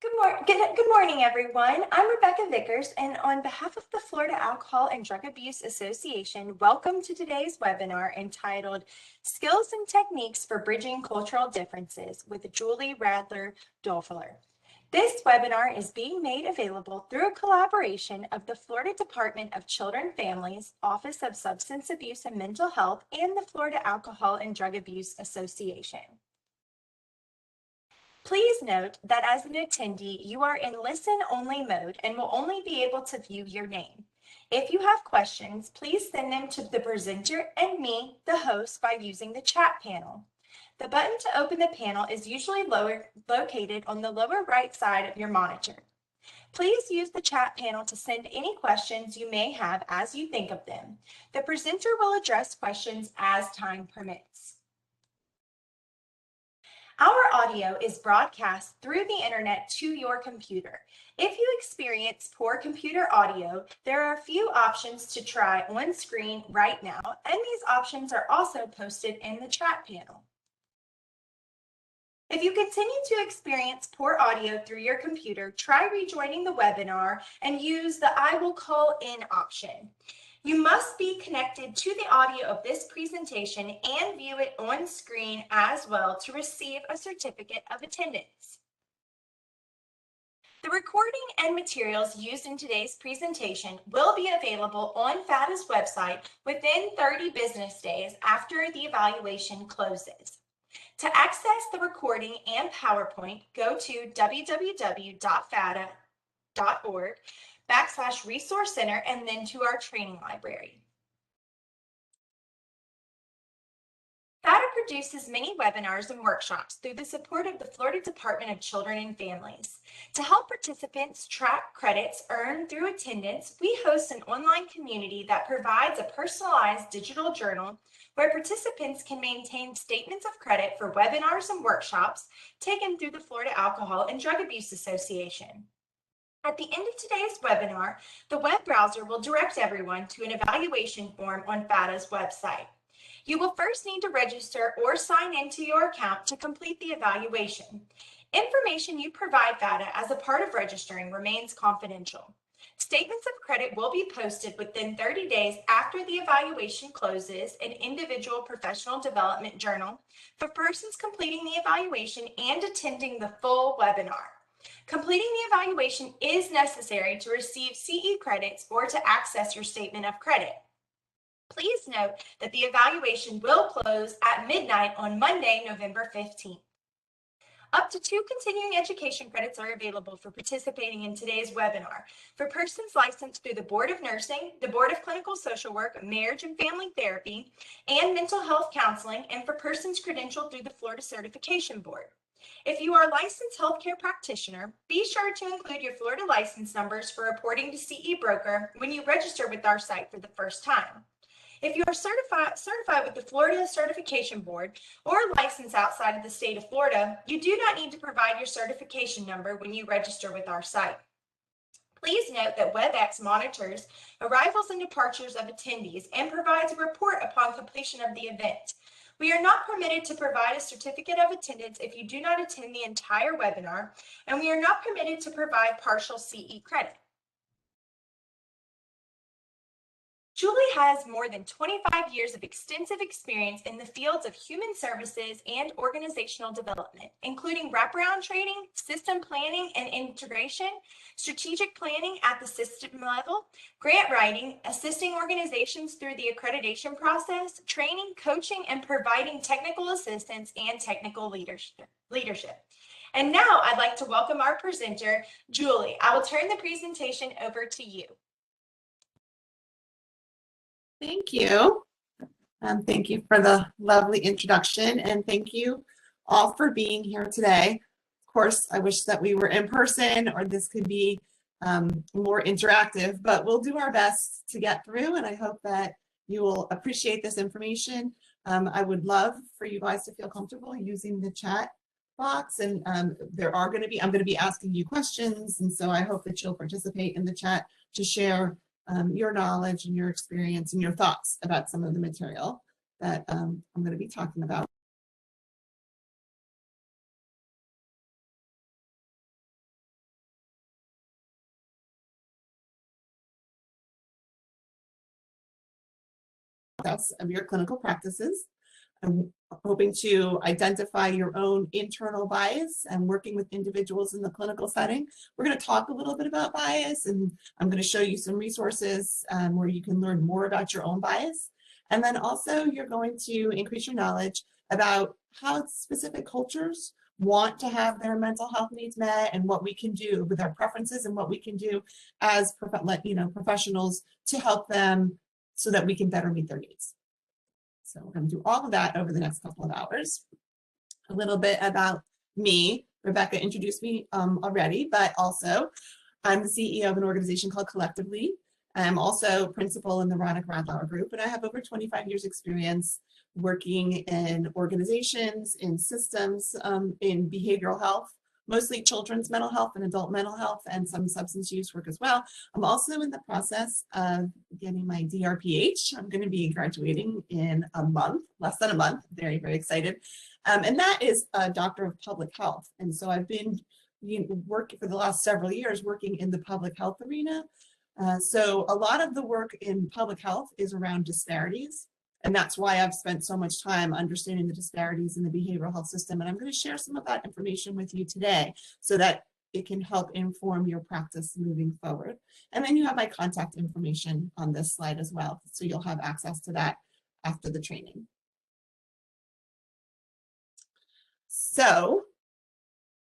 Good morning, everyone. I'm Rebecca Vickers, and on behalf of the Florida Alcohol and Drug Abuse Association, welcome to today's webinar entitled Skills and Techniques for Bridging Cultural Differences with Julie Radlauer-Doerfler. This webinar is being made available through a collaboration of the Florida Department of Children and Families, Office of Substance Abuse and Mental Health, and the Florida Alcohol and Drug Abuse Association. Please note that as an attendee, you are in listen-only mode and will only be able to view your name. If you have questions, please send them to the presenter and me, the host, by using the chat panel. The button to open the panel is usually located on the lower right side of your monitor. Please use the chat panel to send any questions you may have as you think of them. The presenter will address questions as time permits. Our audio is broadcast through the internet to your computer. If you experience poor computer audio, there are a few options to try on screen right now, and these options are also posted in the chat panel. If you continue to experience poor audio through your computer, try rejoining the webinar and use the I will call in option. You must be connected to the audio of this presentation and view it on screen as well to receive a certificate of attendance. The recording and materials used in today's presentation will be available on FADA's website within 30 business days after the evaluation closes. To access the recording and PowerPoint, go to www.fada.org/resource center and then to our training library. FADA produces many webinars and workshops through the support of the Florida Department of Children and Families. To help participants track credits earned through attendance, we host an online community that provides a personalized digital journal where participants can maintain statements of credit for webinars and workshops taken through the Florida Alcohol and Drug Abuse Association. At the end of today's webinar, the web browser will direct everyone to an evaluation form on FADA's website. You will first need to register or sign into your account to complete the evaluation. Information you provide FADA as a part of registering remains confidential. Statements of credit will be posted within 30 days after the evaluation closes in Individual Professional Development Journal for persons completing the evaluation and attending the full webinar. Completing the evaluation is necessary to receive CE credits or to access your statement of credit. Please note that the evaluation will close at midnight on Monday, November 15th. Up to 2 continuing education credits are available for participating in today's webinar for persons licensed through the Board of Nursing, the Board of Clinical Social Work, Marriage and Family Therapy, and Mental Health Counseling, and for persons credentialed through the Florida Certification Board. If you are a licensed healthcare practitioner, be sure to include your Florida license numbers for reporting to CE Broker when you register with our site for the first time. If you are certified with the Florida Certification Board or licensed outside of the state of Florida, you do not need to provide your certification number when you register with our site. Please note that WebEx monitors arrivals and departures of attendees and provides a report upon completion of the event. We are not permitted to provide a certificate of attendance if you do not attend the entire webinar, and we are not permitted to provide partial CE credit. Julie has more than 25 years of extensive experience in the fields of human services and organizational development, including wraparound training, system planning and integration, strategic planning at the system level, grant writing, assisting organizations through the accreditation process, training, coaching, and providing technical assistance and technical leadership. And now I'd like to welcome our presenter, Julie. I will turn the presentation over to you. Thank you. Thank you for the lovely introduction, and thank you all for being here today. Of course, I wish that we were in person or this could be more interactive, but we'll do our best to get through, and I hope that you will appreciate this information. I would love for you guys to feel comfortable using the chat box, and I'm going to be asking you questions, and so I hope that you'll participate in the chat to share your knowledge and your experience and your thoughts about some of the material that I'm going to be talking about. of your clinical practices. I'm hoping to identify your own internal bias and working with individuals in the clinical setting. We're going to talk a little bit about bias, and I'm going to show you some resources where you can learn more about your own bias. And then also you're going to increase your knowledge about how specific cultures want to have their mental health needs met and what we can do with our preferences and what we can do as professionals to help them so that we can better meet their needs. So we're going to do all of that over the next couple of hours. A little bit about me. Rebecca introduced me already, but also I'm the CEO of an organization called Collectively. I'm also principal in the Radlauer group, and I have over 25 years experience working in organizations, in systems, in behavioral health, mostly children's mental health and adult mental health, and some substance use work as well. I'm also in the process of getting my DRPH. I'm going to be graduating in a month, less than a month. Very, very excited. And that is a doctor of public health. And so I've been working for the last several years working in the public health arena. So a lot of the work in public health is around disparities. And that's why I've spent so much time understanding the disparities in the behavioral health system. And I'm going to share some of that information with you today so that it can help inform your practice moving forward. And then you have my contact information on this slide as well. So you'll have access to that after the training. So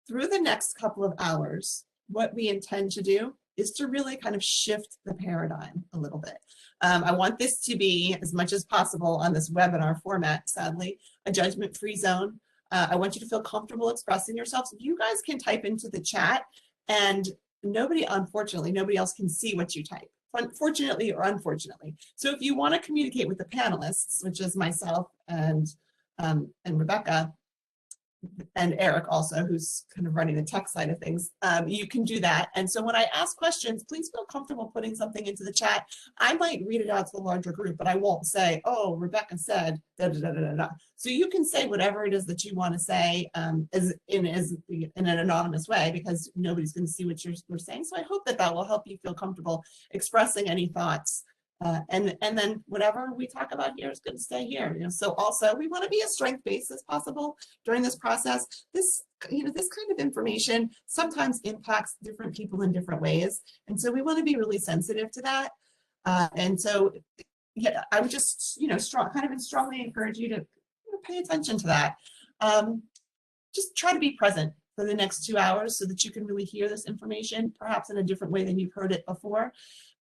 through the next couple of hours, what we intend to do is to really kind of shift the paradigm a little bit. I want this to be, as much as possible on this webinar format, sadly, a judgment-free zone. I want you to feel comfortable expressing yourselves. You guys can type into the chat, and unfortunately, nobody else can see what you type, fortunately or unfortunately. So if you want to communicate with the panelists, which is myself and Rebecca, and Eric also, who's kind of running the tech side of things, you can do that. And so when I ask questions, please feel comfortable putting something into the chat. I might read it out to the larger group, but I won't say, oh, Rebecca said, da, da, da, da, da. So you can say whatever it is that you want to say in an anonymous way, because nobody's going to see what you're saying. So I hope that that will help you feel comfortable expressing any thoughts. And then whatever we talk about here is going to stay here. So also we want to be as strength-based as possible during this process. This kind of information sometimes impacts different people in different ways, and so we want to be really sensitive to that. And so, yeah, I would just strongly encourage you to pay attention to that. Just try to be present for the next 2 hours so that you can really hear this information, perhaps in a different way than you've heard it before.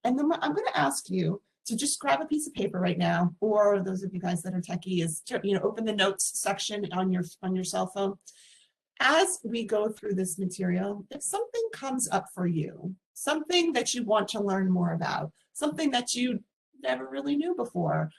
And then I'm going to ask you to just grab a piece of paper right now, or those of you guys that are techie, is to, open the notes section on your cell phone. As we go through this material, if something comes up for you, something that you want to learn more about, something that you never really knew before,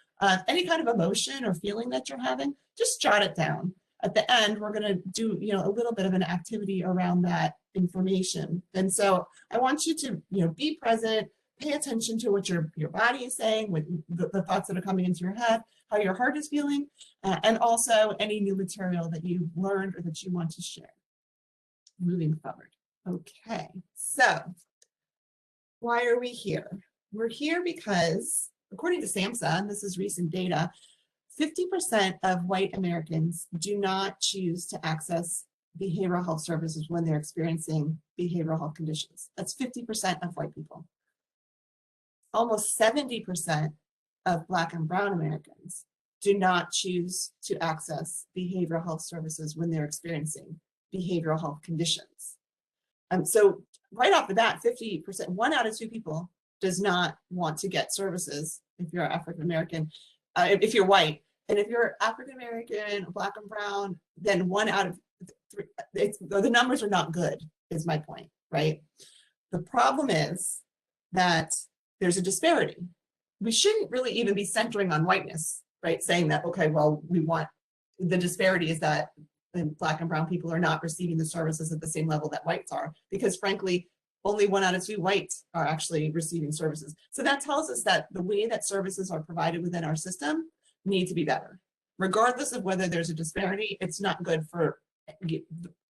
any kind of emotion or feeling that you're having, just jot it down. At the end, we're going to do, a little bit of an activity around that information. And so I want you to, be present, pay attention to what your body is saying, with the thoughts that are coming into your head, how your heart is feeling, and also any new material that you've learned or that you want to share moving forward. Okay, so why are we here? We're here because, according to SAMHSA, and this is recent data, 50% of white Americans do not choose to access behavioral health services when they're experiencing behavioral health conditions. That's 50% of white people. Almost 70% of Black and Brown Americans do not choose to access behavioral health services when they're experiencing behavioral health conditions. So right off the bat, 50%, 1 out of 2 people does not want to get services if you're African American, if you're white. And if you're African American, Black and Brown, then 1 out of 3, the numbers are not good, is my point, right? The problem is that there's a disparity. We shouldn't really even be centering on whiteness, right? Saying that, okay, well, the disparity is that Black and Brown people are not receiving the services at the same level that whites are, because frankly, only 1 out of 2 whites are actually receiving services. So that tells us that the way that services are provided within our system need to be better. Regardless of whether there's a disparity, it's not good for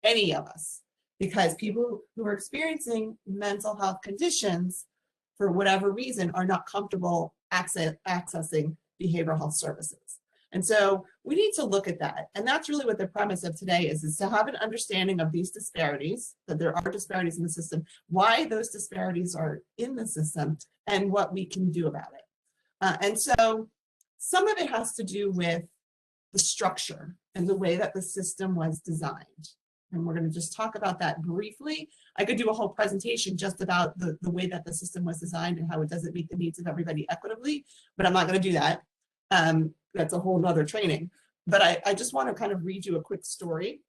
any of us, because people who are experiencing mental health conditions, for whatever reason, are not comfortable accessing behavioral health services. And so we need to look at that. And that's really what the premise of today is to have an understanding of these disparities, that there are disparities in the system, why those disparities are in the system, and what we can do about it. And so some of it has to do with the structure and the way that the system was designed. And we're going to just talk about that briefly. I could do a whole presentation just about the way that the system was designed and how it doesn't meet the needs of everybody equitably, but I'm not going to do that. That's a whole nother training. But I just want to kind of read you a quick story.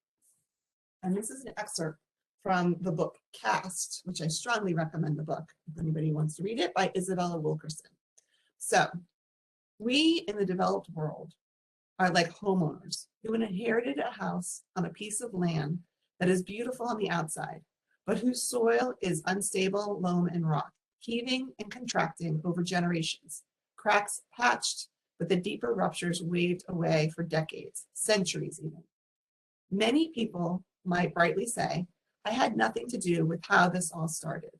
And this is an excerpt from the book Cast, which I strongly recommend the book if anybody wants to read it, by Isabella Wilkerson. So we in the developed world are like homeowners who inherited a house on a piece of land that is beautiful on the outside, but whose soil is unstable, loam, and rock, heaving and contracting over generations, cracks patched, but the deeper ruptures waved away for decades, centuries even. Many people might rightly say, I had nothing to do with how this all started.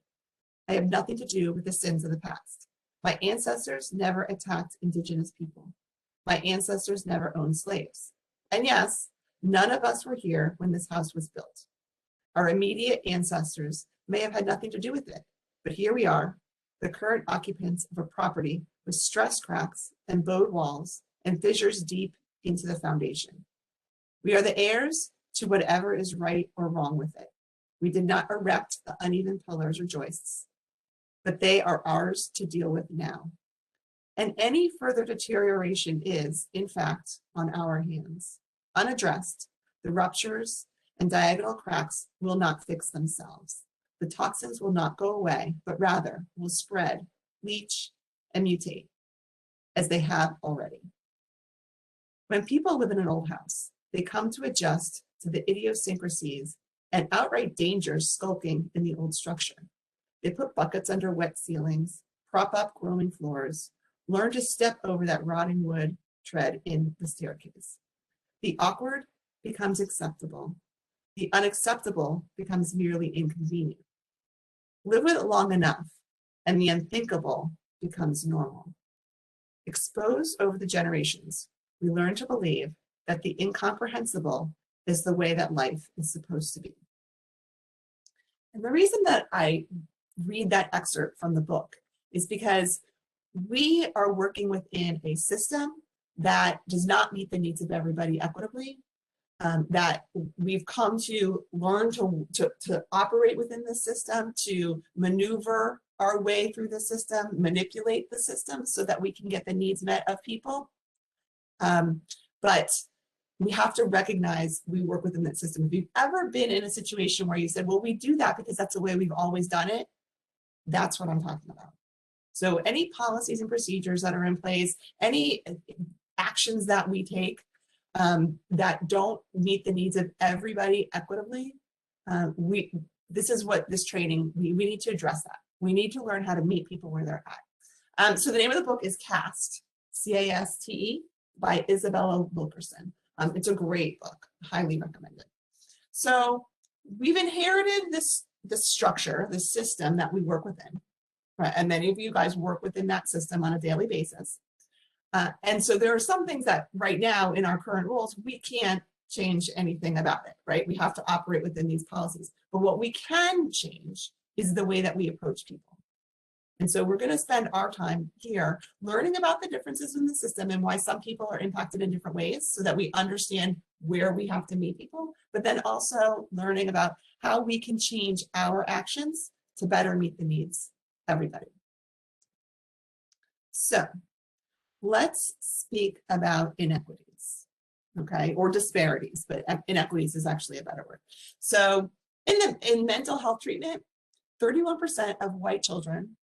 I have nothing to do with the sins of the past. My ancestors never attacked indigenous people. My ancestors never owned slaves. And yes, none of us were here when this house was built. Our immediate ancestors may have had nothing to do with it, but here we are, the current occupants of a property with stress cracks and bowed walls and fissures deep into the foundation. We are the heirs to whatever is right or wrong with it. We did not erect the uneven pillars or joists, but they are ours to deal with now. And any further deterioration is, in fact, on our hands. Unaddressed, the ruptures and diagonal cracks will not fix themselves. The toxins will not go away, but rather will spread, leach, and mutate, as they have already. When people live in an old house, they come to adjust to the idiosyncrasies and outright dangers skulking in the old structure. They put buckets under wet ceilings, prop up growing floors, learn to step over that rotting wood tread in the staircase. The awkward becomes acceptable. The unacceptable becomes merely inconvenient. Live with it long enough, and the unthinkable becomes normal. Exposed over the generations, we learn to believe that the incomprehensible is the way that life is supposed to be. And the reason that I read that excerpt from the book is because we are working within a system that does not meet the needs of everybody equitably, that we've come to learn to operate within the system, to maneuver our way through the system, manipulate the system so that we can get the needs met of people. But we have to recognize we work within that system. If you've ever been in a situation where you said, well, we do that because that's the way we've always done it, that's what I'm talking about. So any policies and procedures that are in place, any actions that we take that don't meet the needs of everybody equitably, this is what this training, we need to address that. We need to learn how to meet people where they're at. So the name of the book is Caste, C-A-S-T-E, by Isabella Wilkerson. It's a great book, highly recommended. So we've inherited this structure, this system that we work within, right? And many of you guys work within that system on a daily basis. And so there are some things that right now in our current rules, we can't change anything about it, right? We have to operate within these policies. But what we can change is the way that we approach people. And so we're going to spend our time here learning about the differences in the system and why some people are impacted in different ways so that we understand where we have to meet people, but then also learning about how we can change our actions to better meet the needs of everybody. So let's speak about inequities, okay, or disparities, but inequities is actually a better word. So in mental health treatment, 31% of white children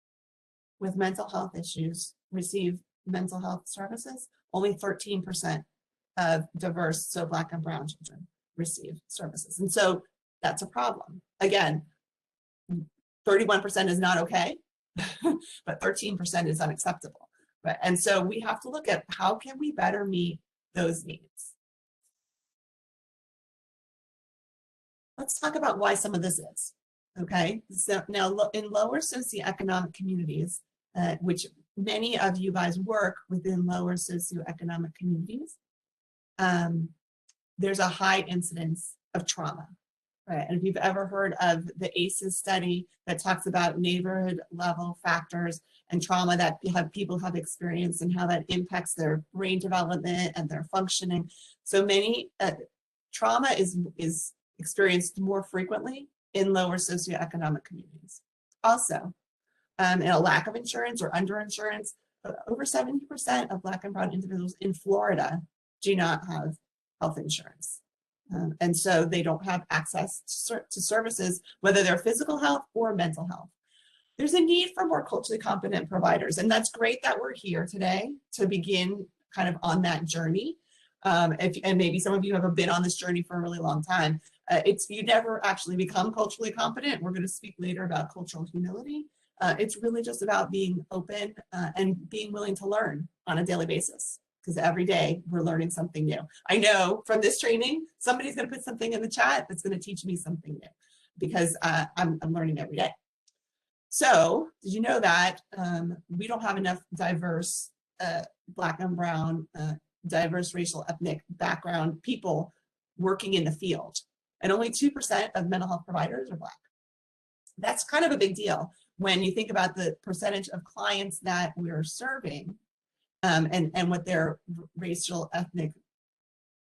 with mental health issues receive mental health services. Only 13% of diverse, so Black and brown children receive services. And so that's a problem. Again, 31% is not okay, but 13% is unacceptable. Right? And so we have to look at how can we better meet those needs. Let's talk about why some of this is. Okay, so now in lower socioeconomic communities, which many of you guys work within lower socioeconomic communities. There's a high incidence of trauma, right? And if you've ever heard of the ACEs study that talks about neighborhood level factors and trauma that people have experienced and how that impacts their brain development and their functioning. So many trauma is experienced more frequently in lower socioeconomic communities. Also, and a lack of insurance or underinsurance, over 70% of Black and Brown individuals in Florida do not have health insurance. And so they don't have access to services, whether they're physical health or mental health. There's a need for more culturally competent providers, and that's great that we're here today to begin kind of on that journey. And maybe some of you have been on this journey for a really long time. You never actually become culturally competent. We're going to speak later about cultural humility. It's really just about being open and being willing to learn on a daily basis, because every day we're learning something new. I know from this training, somebody's going to put something in the chat that's going to teach me something new, because I'm learning every day. So did you know that we don't have enough diverse Black and Brown, diverse racial ethnic background people working in the field, and only 2% of mental health providers are Black. That's kind of a big deal when you think about the percentage of clients that we're serving, and what their racial ethnic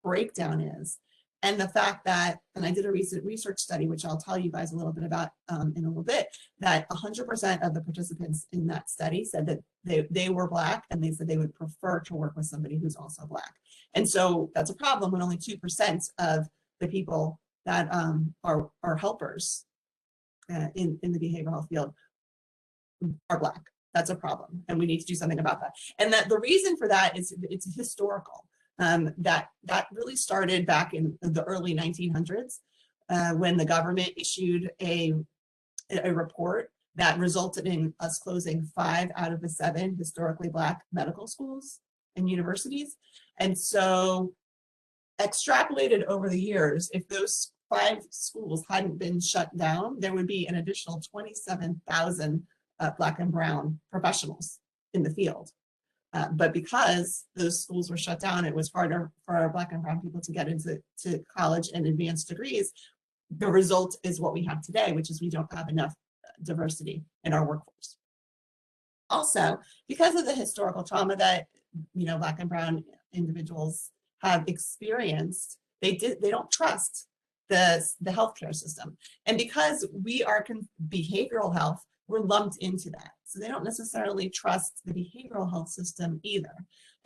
breakdown is. And the fact that, and I did a recent research study, which I'll tell you guys a little bit about in a little bit, that 100% of the participants in that study said that they were Black, and they said they would prefer to work with somebody who's also Black. And so that's a problem when only 2% of the people that are helpers in the behavioral health field are Black. That's a problem, and we need to do something about that. And that the reason for that is it's historical. That really started back in the early 1900s when the government issued a report that resulted in us closing 5 out of the 7 historically Black medical schools and universities. And so extrapolated over the years, if those 5 schools hadn't been shut down, there would be an additional 27,000 Black and Brown professionals in the field. But because those schools were shut down, it was harder for our Black and Brown people to get into college and advanced degrees. The result is what we have today, which is we don't have enough diversity in our workforce. Also, because of the historical trauma that Black and Brown individuals have experienced, they don't trust the healthcare system. And because we are behavioral health, we're lumped into that. So they don't necessarily trust the behavioral health system either.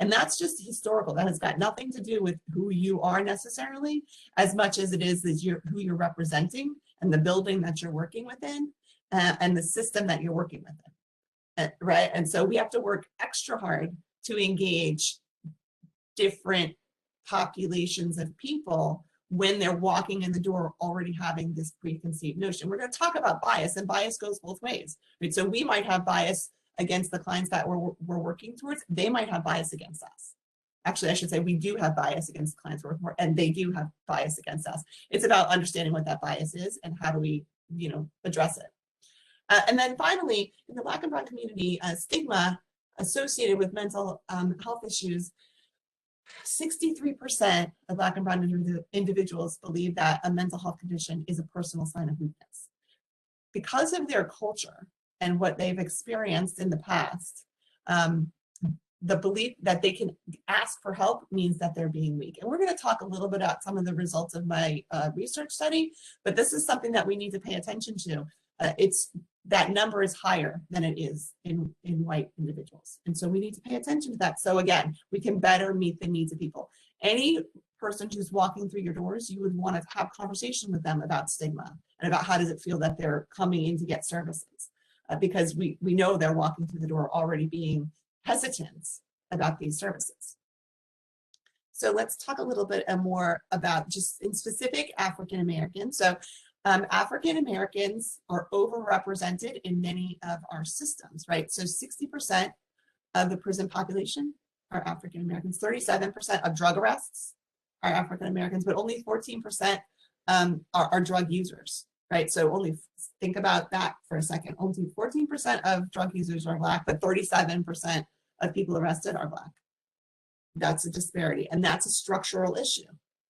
And that's just historical. That has got nothing to do with who you are necessarily, as much as it is who you're representing and the building that you're working within and the system that you're working within, right? And so we have to work extra hard to engage different populations of people when they're walking in the door already having this preconceived notion. We're going to talk about bias, and bias goes both ways, right? So we might have bias against the clients that we're working towards. They might have bias against us. Actually, I should say we do have bias against the clients we're working for, and they do have bias against us. It's about understanding what that bias is and how do we, address it. And then finally, in the Black and Brown community, stigma associated with mental health issues, 63% of Black and Brown individuals believe that a mental health condition is a personal sign of weakness. Because of their culture and what they've experienced in the past, the belief that they can ask for help means that they're being weak. And we're going to talk a little bit about some of the results of my research study, but this is something that we need to pay attention to. That number is higher than it is in white individuals. And so we need to pay attention to that. So again, we can better meet the needs of people. Any person who's walking through your doors, you would want to have conversation with them about stigma and about how does it feel that they're coming in to get services. Because we know they're walking through the door already being hesitant about these services. So let's talk a little bit more about just in specific African Americans. So African Americans are overrepresented in many of our systems, right? So 60% of the prison population are African Americans, 37% of drug arrests are African Americans, but only 14% are drug users. right? So only think about that for a second. Only 14% of drug users are Black, but 37% of people arrested are Black. That's a disparity, and that's a structural issue,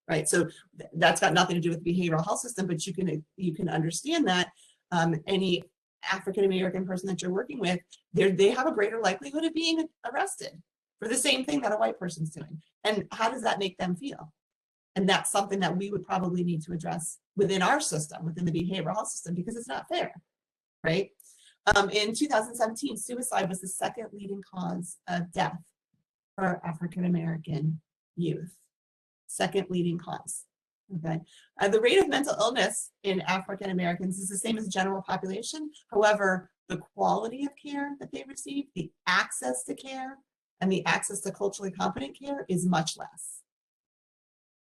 right? So that's got nothing to do with the behavioral health system, but you can understand that any African American person that you're working with, they have a greater likelihood of being arrested for the same thing that a white person's doing. And how does that make them feel? And that's something that we would probably need to address within our system, within the behavioral health system, because it's not fair, right? In 2017, suicide was the second leading cause of death for African American youth. Second leading cause. Okay. The rate of mental illness in African Americans is the same as the general population. However, the quality of care that they receive, the access to care, and the access to culturally competent care is much less.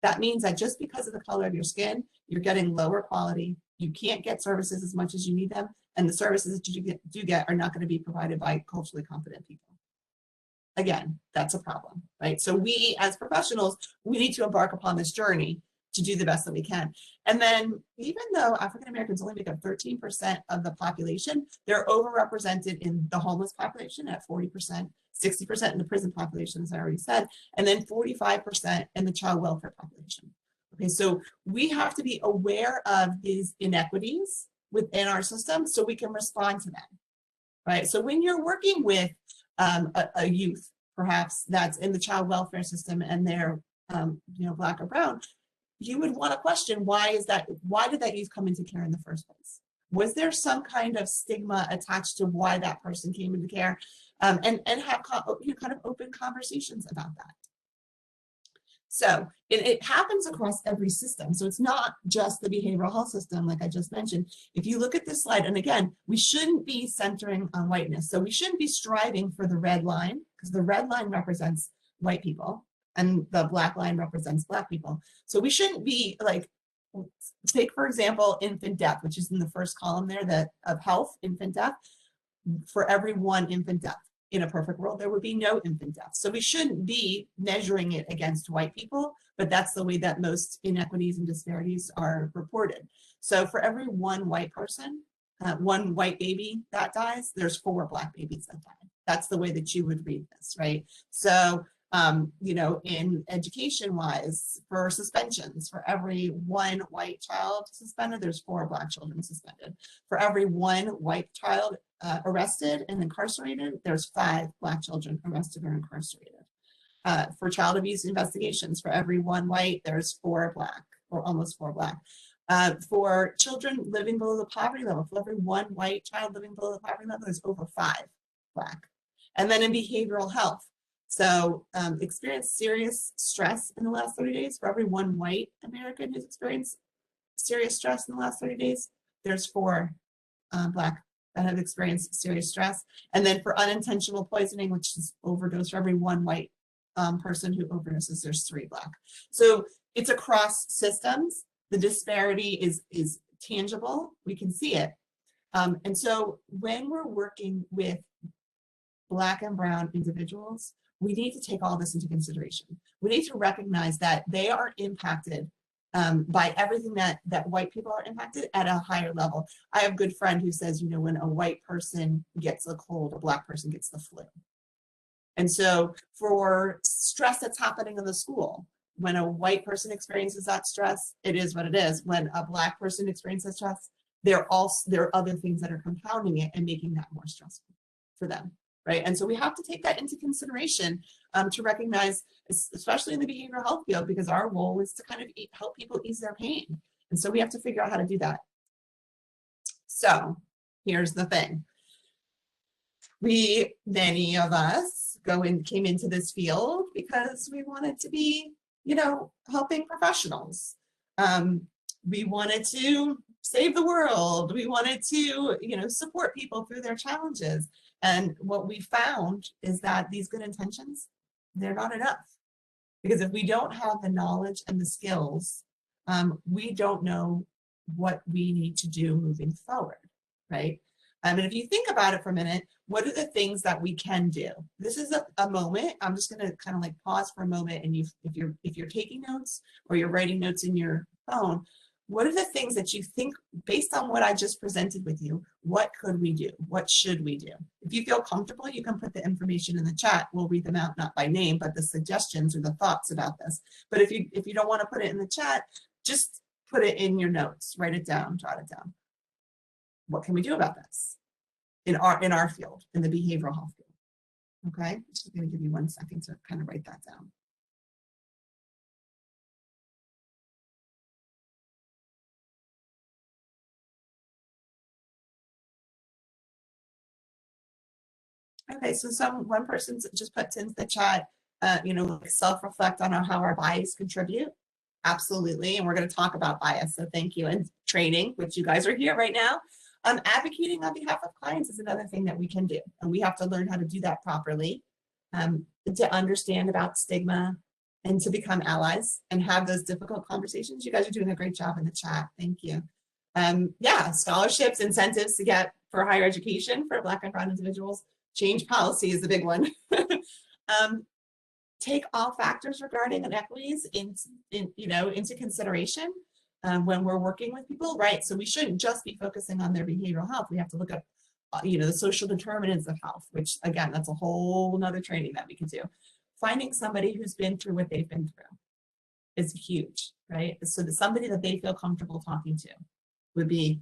That means that just because of the color of your skin, you're getting lower quality. You can't get services as much as you need them, and the services that you do get are not going to be provided by culturally competent people. Again, that's a problem, right? So we as professionals, we need to embark upon this journey to do the best that we can. And then even though African Americans only make up 13% of the population, they're overrepresented in the homeless population at 40%, 60% in the prison population, as I already said, and then 45% in the child welfare population. Okay, so we have to be aware of these inequities within our system so we can respond to them, right? So when you're working with a youth, perhaps that's in the child welfare system and they're Black or brown, you would want to question why did that youth come into care in the first place? Was there some kind of stigma attached to why that person came into care? And have kind of open conversations about that. So it happens across every system. So it's not just the behavioral health system, like I just mentioned. If you look at this slide, and again, we shouldn't be centering on whiteness. So we shouldn't be striving for the red line, because the red line represents white people and the black line represents Black people. So we shouldn't be like, take for example, infant death, which is in the first column there, of health, infant death. For every one infant death, in a perfect world, there would be no infant death. So we shouldn't be measuring it against white people, but that's the way that most inequities and disparities are reported. So for every one white person, one white baby that dies, there's 4 Black babies that die. That's the way that you would read this, right? So, in education-wise, for suspensions, for every one white child suspended, there's 4 Black children suspended. For every one white child arrested and incarcerated, there's 5 Black children arrested or incarcerated. For child abuse investigations, for every one white, there's 4 Black, or almost 4 Black. For children living below the poverty level, for every one white child living below the poverty level, there's over 5 Black. And then in behavioral health, so experienced serious stress in the last 30 days. For every one white American who's experienced serious stress in the last 30 days, there's 4 Black that have experienced serious stress. And then for unintentional poisoning, which is overdose, for every one white person who overdoses, there's 3 Black. So it's across systems. The disparity is tangible. We can see it. And so when we're working with Black and brown individuals, we need to take all this into consideration. We need to recognize that they are impacted by everything that white people are impacted at a higher level. I have a good friend who says, when a white person gets a cold, a Black person gets the flu. And so for stress that's happening in the school, when a white person experiences that stress, it is what it is. When a Black person experiences stress, there are other things that are compounding it and making that more stressful for them. Right. And so we have to take that into consideration to recognize, especially in the behavioral health field, because our role is to kind of help people ease their pain. And so we have to figure out how to do that. So here's the thing. Many of us came into this field because we wanted to be, helping professionals. We wanted to save the world. We wanted to, support people through their challenges. And what we found is that these good intentions, they're not enough. Because if we don't have the knowledge and the skills, we don't know what we need to do moving forward, right? And if you think about it for a minute, what are the things that we can do? This is a moment. I'm just going to kind of like pause for a moment. And if you're taking notes or you're writing notes in your phone, what are the things that you think, based on what I just presented with you, what could we do? What should we do? If you feel comfortable, you can put the information in the chat. We'll read them out, not by name, but the suggestions or the thoughts about this. But if you don't want to put it in the chat, just put it in your notes, write it down, jot it down. What can we do about this in our field, in the behavioral health field? Okay, I'm just going to give you 1 second to kind of write that down. Okay, so one person just put into the chat, self-reflect on how our bias contribute. Absolutely, and we're going to talk about bias, so thank you. And training, which you guys are here right now. Advocating on behalf of clients is another thing that we can do, and we have to learn how to do that properly, to understand about stigma and to become allies and have those difficult conversations. You guys are doing a great job in the chat. Thank you. Yeah, scholarships, incentives to get for higher education for Black and Brown individuals. Change policy is the big one. Take all factors regarding inequities into consideration when we're working with people, right? So we shouldn't just be focusing on their behavioral health. We have to look at, the social determinants of health, which again, that's a whole nother training that we can do. Finding somebody who's been through what they've been through is huge, right? So that somebody that they feel comfortable talking to would be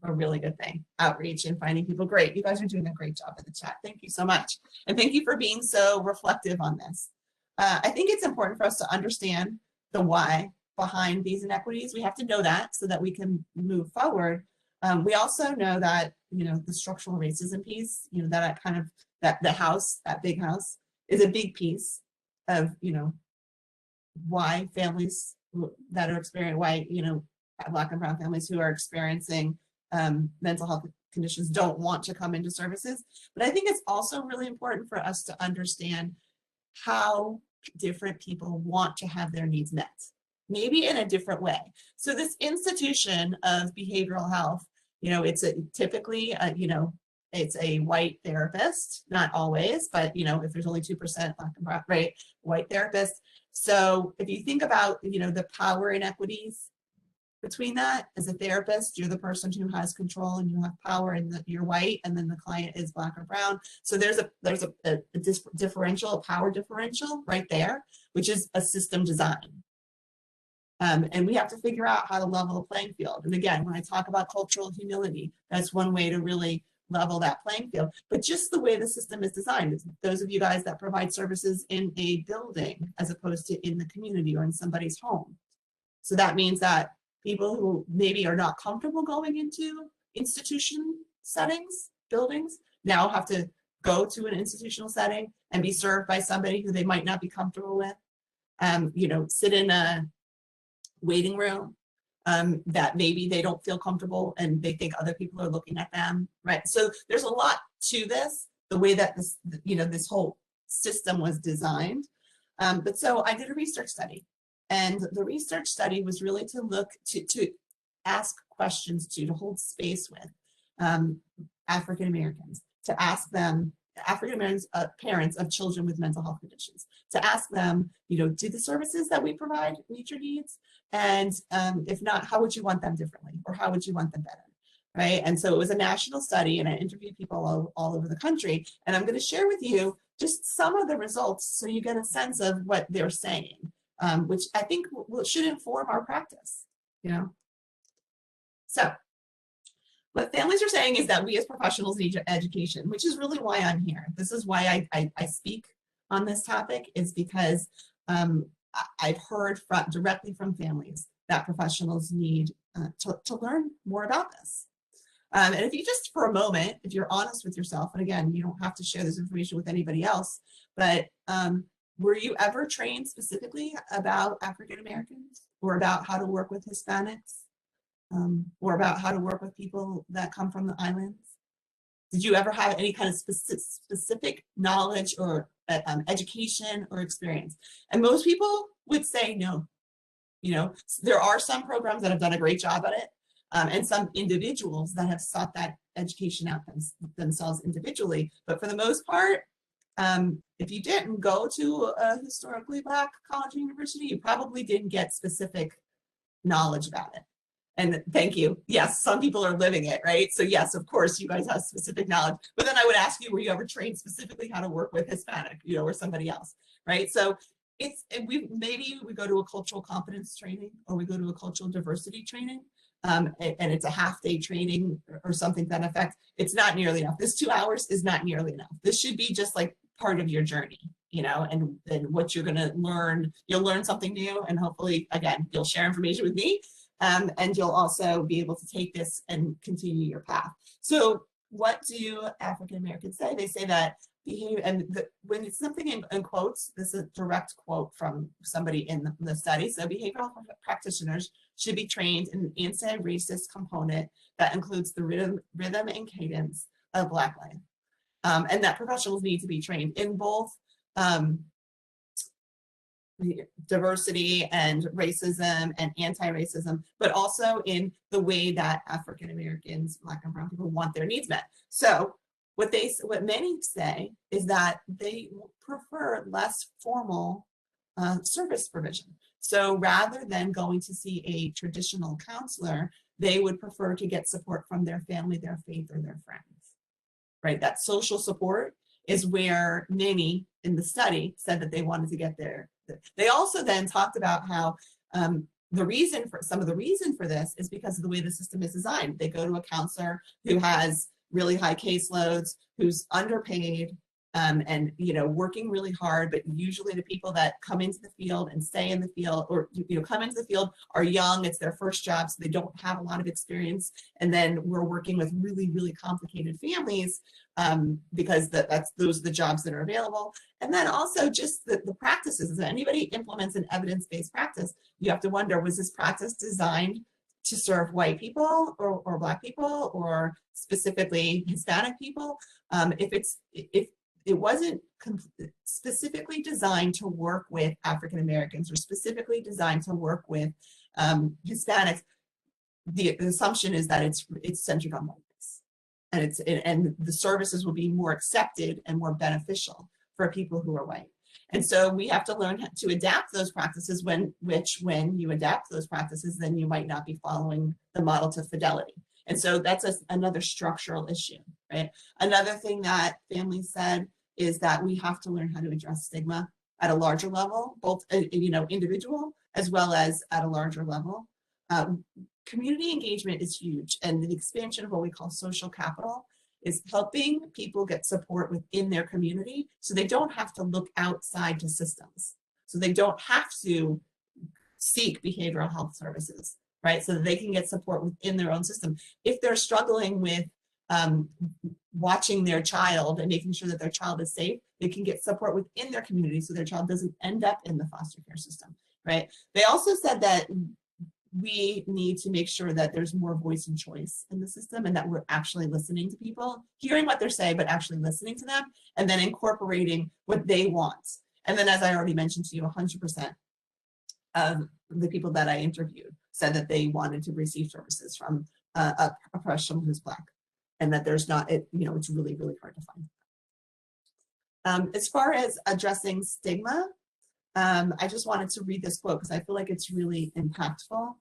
a really good thing. Outreach and finding people. Great. You guys are doing a great job in the chat. Thank you so much. And thank you for being so reflective on this. I think it's important for us to understand the why behind these inequities. We have to know that so that we can move forward. We also know that, the structural racism piece, that kind of, that big house is a big piece of, why families that are experiencing, Black and Brown families who are experiencing mental health conditions don't want to come into services. But I think it's also really important for us to understand how different people want to have their needs met, maybe in a different way. So this institution of behavioral health, it's typically, it's a white therapist, not always, but, if there's only 2% Black and Brown, right, white therapist. So if you think about, the power inequities between that, as a therapist, you're the person who has control and you have power, and you're white, and then the client is Black or brown. So there's a differential, a power differential right there, which is a system design. And we have to figure out how to level the playing field. And again, when I talk about cultural humility, that's one way to really level that playing field. But just the way the system is designed, those of you guys that provide services in a building as opposed to in the community or in somebody's home. So that means that people who maybe are not comfortable going into institution settings, buildings, now have to go to an institutional setting and be served by somebody who they might not be comfortable with, sit in a waiting room that maybe they don't feel comfortable and they think other people are looking at them, right? So there's a lot to this, the way that this, this whole system was designed. But so I did a research study. And the research study was really to look to ask questions to hold space with African Americans, to ask them, African Americans, parents of children with mental health conditions, to ask them, do the services that we provide meet your needs? And if not, how would you want them differently, or how would you want them better? Right? And so it was a national study, and I interviewed people all over the country. And I'm going to share with you just some of the results so you get a sense of what they're saying. Which I think should inform our practice, So what families are saying is that we as professionals need education, which is really why I'm here. This is why I speak on this topic, is because I've heard directly from families that professionals need to learn more about this. And if you just for a moment, if you're honest with yourself, and again, you don't have to share this information with anybody else, but were you ever trained specifically about African Americans, or about how to work with Hispanics, or about how to work with people that come from the islands? Did you ever have any kind of specific knowledge or education or experience? And most people would say no. There are some programs that have done a great job at it, and some individuals that have sought that education out themselves individually. But for the most part, if you didn't go to a historically Black college or university, you probably didn't get specific knowledge about it. And thank you. Yes, some people are living it, right? So yes, of course, you guys have specific knowledge. But then I would ask you, were you ever trained specifically how to work with Hispanic, or somebody else, right? So maybe we go to a cultural competence training, or we go to a cultural diversity training, and it's a half-day training or something to that effect. It's not nearly enough. This 2 hours is not nearly enough. This should be just like part of your journey, and what you're going to learn. You'll learn something new, and hopefully, again, you'll share information with me. And you'll also be able to take this and continue your path. So what do African Americans say? They say that behavior, and when it's something in quotes, this is a direct quote from somebody in the study. So behavioral practitioners should be trained in an anti-racist component that includes the rhythm and cadence of Black life. And that professionals need to be trained in both diversity and racism and anti-racism, but also in the way that African Americans, Black and brown people want their needs met. So what many say is that they prefer less formal service provision. So rather than going to see a traditional counselor, they would prefer to get support from their family, their faith, or their friends, right? That social support is where many in the study said that they wanted to get there. They also then talked about how some of the reason for this is because of the way the system is designed. They go to a counselor who has really high caseloads, who's underpaid, and working really hard, but usually the people that come into the field and stay in the field, or come into the field, are young. It's their first job, so they don't have a lot of experience. And then we're working with really, really complicated families because those are the jobs that are available. And then also just the practices. If anybody implements an evidence-based practice, you have to wonder, was this practice designed to serve white people or Black people, or specifically Hispanic people? If it wasn't specifically designed to work with African Americans, or specifically designed to work with Hispanics, the assumption is that it's centered on whiteness, and the services will be more accepted and more beneficial for people who are white. And so we have to learn to adapt those practices, when you adapt those practices, then you might not be following the model to fidelity. And so that's another structural issue, right? Another thing that families said is that we have to learn how to address stigma at a larger level, both individual as well as at a larger level. Community engagement is huge, and the expansion of what we call social capital is helping people get support within their community, so they don't have to look outside to systems. So they don't have to seek behavioral health services, right? So that they can get support within their own system. If they're struggling with watching their child and making sure that their child is safe, they can get support within their community so their child doesn't end up in the foster care system, right? They also said that we need to make sure that there's more voice and choice in the system, and that we're actually listening to people, hearing what they're saying, but actually listening to them, and then incorporating what they want. And then, as I already mentioned to you, 100% of the people that I interviewed said that they wanted to receive services from a professional who's Black, and that there's not, it's really, really hard to find. As far as addressing stigma, I just wanted to read this quote because I feel like it's really impactful.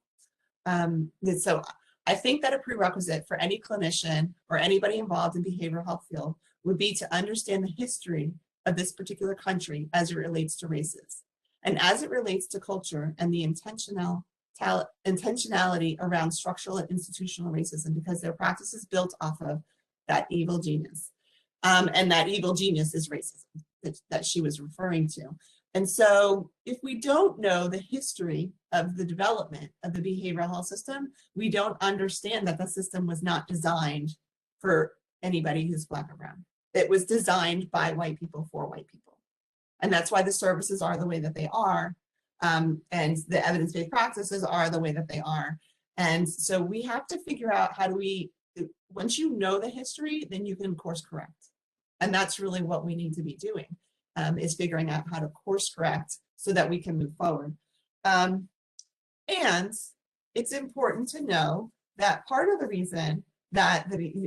So I think that a prerequisite for any clinician or anybody involved in behavioral health field would be to understand the history of this particular country as it relates to races, and as it relates to culture and the intentionality around structural and institutional racism, because their practice is built off of that evil genius. And that evil genius is racism that she was referring to. And so if we don't know the history of the development of the behavioral health system, we don't understand that the system was not designed for anybody who's Black or brown. It was designed by white people for white people. And that's why the services are the way that they are. And the evidence-based practices are the way that they are. And so we have to figure out how do we, once you know the history, then you can course correct. And that's really what we need to be doing. Is figuring out how to course correct so that we can move forward. And it's important to know that part of the reason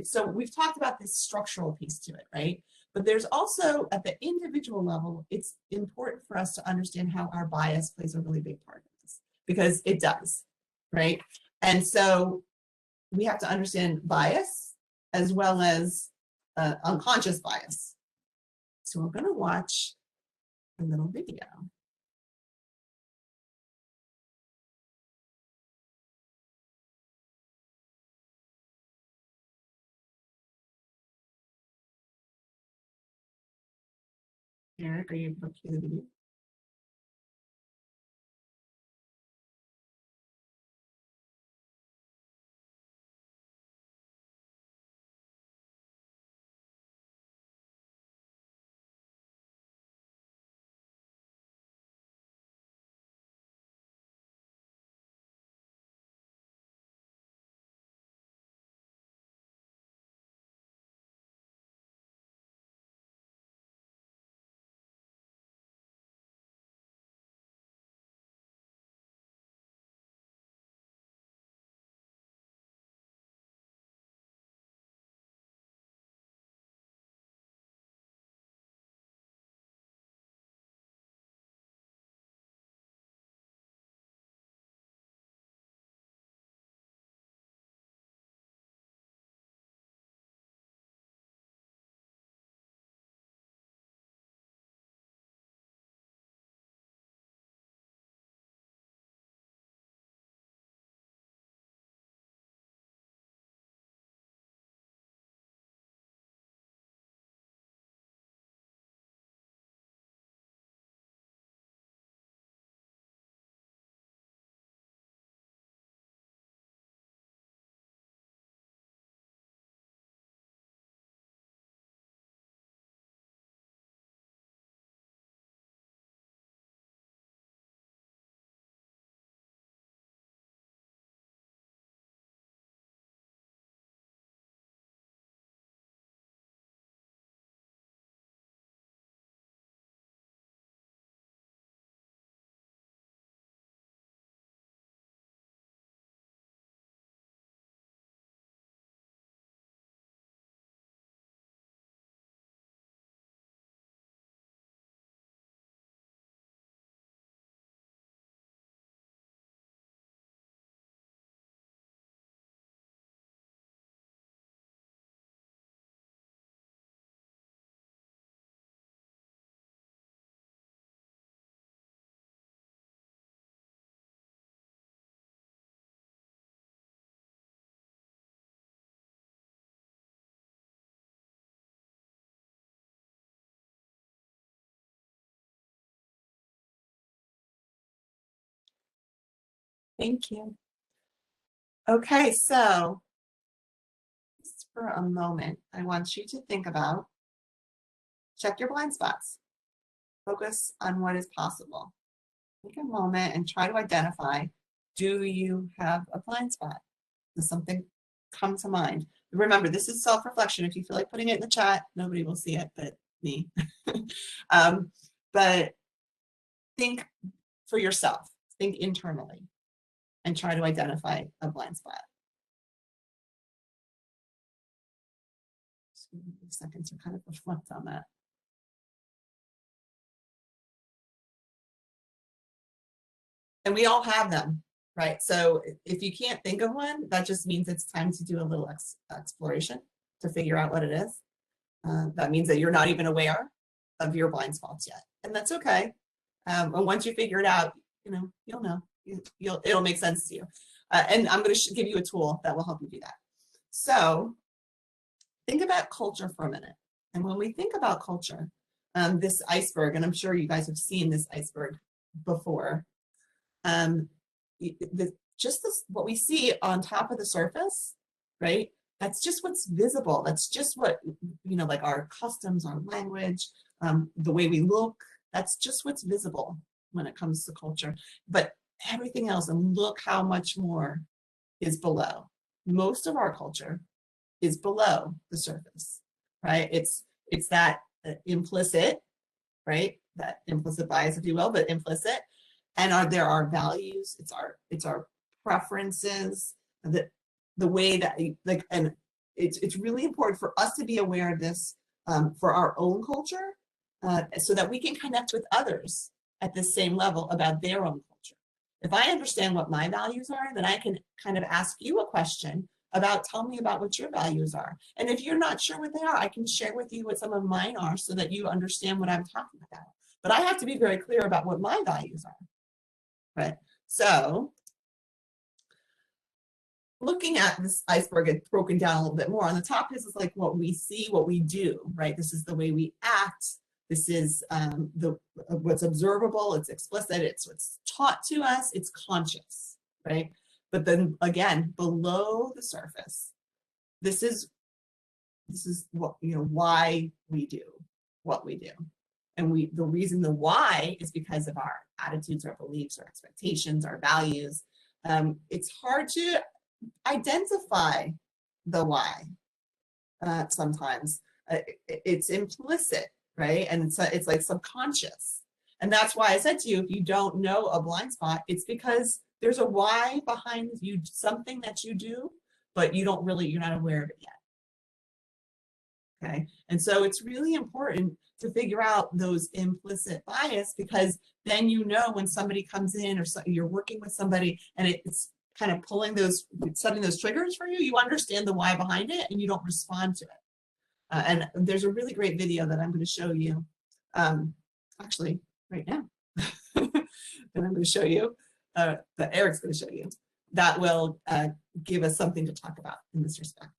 so we've talked about this structural piece to it, right? But there's also at the individual level, it's important for us to understand how our bias plays a really big part of this, because it does, right? And so we have to understand bias as well as unconscious bias. So we're going to watch a little video. Eric, are you able to cue the video? Thank you. Okay, so just for a moment, I want you to think about, check your blind spots. Focus on what is possible. Take a moment and try to identify, do you have a blind spot? Does something come to mind? Remember, this is self-reflection. If you feel like putting it in the chat, nobody will see it but me. But think for yourself, think internally, and try to identify a blind spot. Just give me a second to kind of reflect on that. And we all have them, right? So if you can't think of one, that just means it's time to do a little exploration to figure out what it is. That means that you're not even aware of your blind spots yet, and that's okay. And once you figure it out, you'll know. It'll make sense to you. And I'm going to give you a tool that will help you do that. So think about culture for a minute. And when we think about culture, this iceberg, and I'm sure you guys have seen this iceberg before, what we see on top of the surface, right? That's just what's visible. That's just what, like our customs, our language, the way we look, that's just what's visible when it comes to culture. But everything else, and look how much more is below. Most of our culture is below the surface, right? It's that implicit, right? That implicit bias, if you will, but implicit. And there are values, it's our preferences, the way that, and it's really important for us to be aware of this for our own culture, so that we can connect with others at the same level about their own culture. If I understand what my values are, then I can kind of ask you a question about, tell me about what your values are. And if you're not sure what they are, I can share with you what some of mine are so that you understand what I'm talking about. But I have to be very clear about what my values are, right? So looking at this iceberg, it's broken down a little bit more. On the top, this is like what we see, what we do, right? This is the way we act. This is what's observable, it's explicit, it's what's taught to us, it's conscious, right? But then again, below the surface, this is what, why we do what we do. And the reason the why is because of our attitudes, our beliefs, our expectations, our values. It's hard to identify the why sometimes. It's implicit, right? And it's like subconscious. And that's why I said to you, if you don't know a blind spot, it's because there's a why behind you, something that you do, but you're not aware of it yet. Okay, and so it's really important to figure out those implicit bias, because then when somebody comes in, or you're working with somebody and it's kind of setting those triggers for you, you understand the why behind it and you don't respond to it. And there's a really great video that I'm going to show you, actually right now, that I'm going to show you, that Eric's going to show you, that will give us something to talk about in this respect.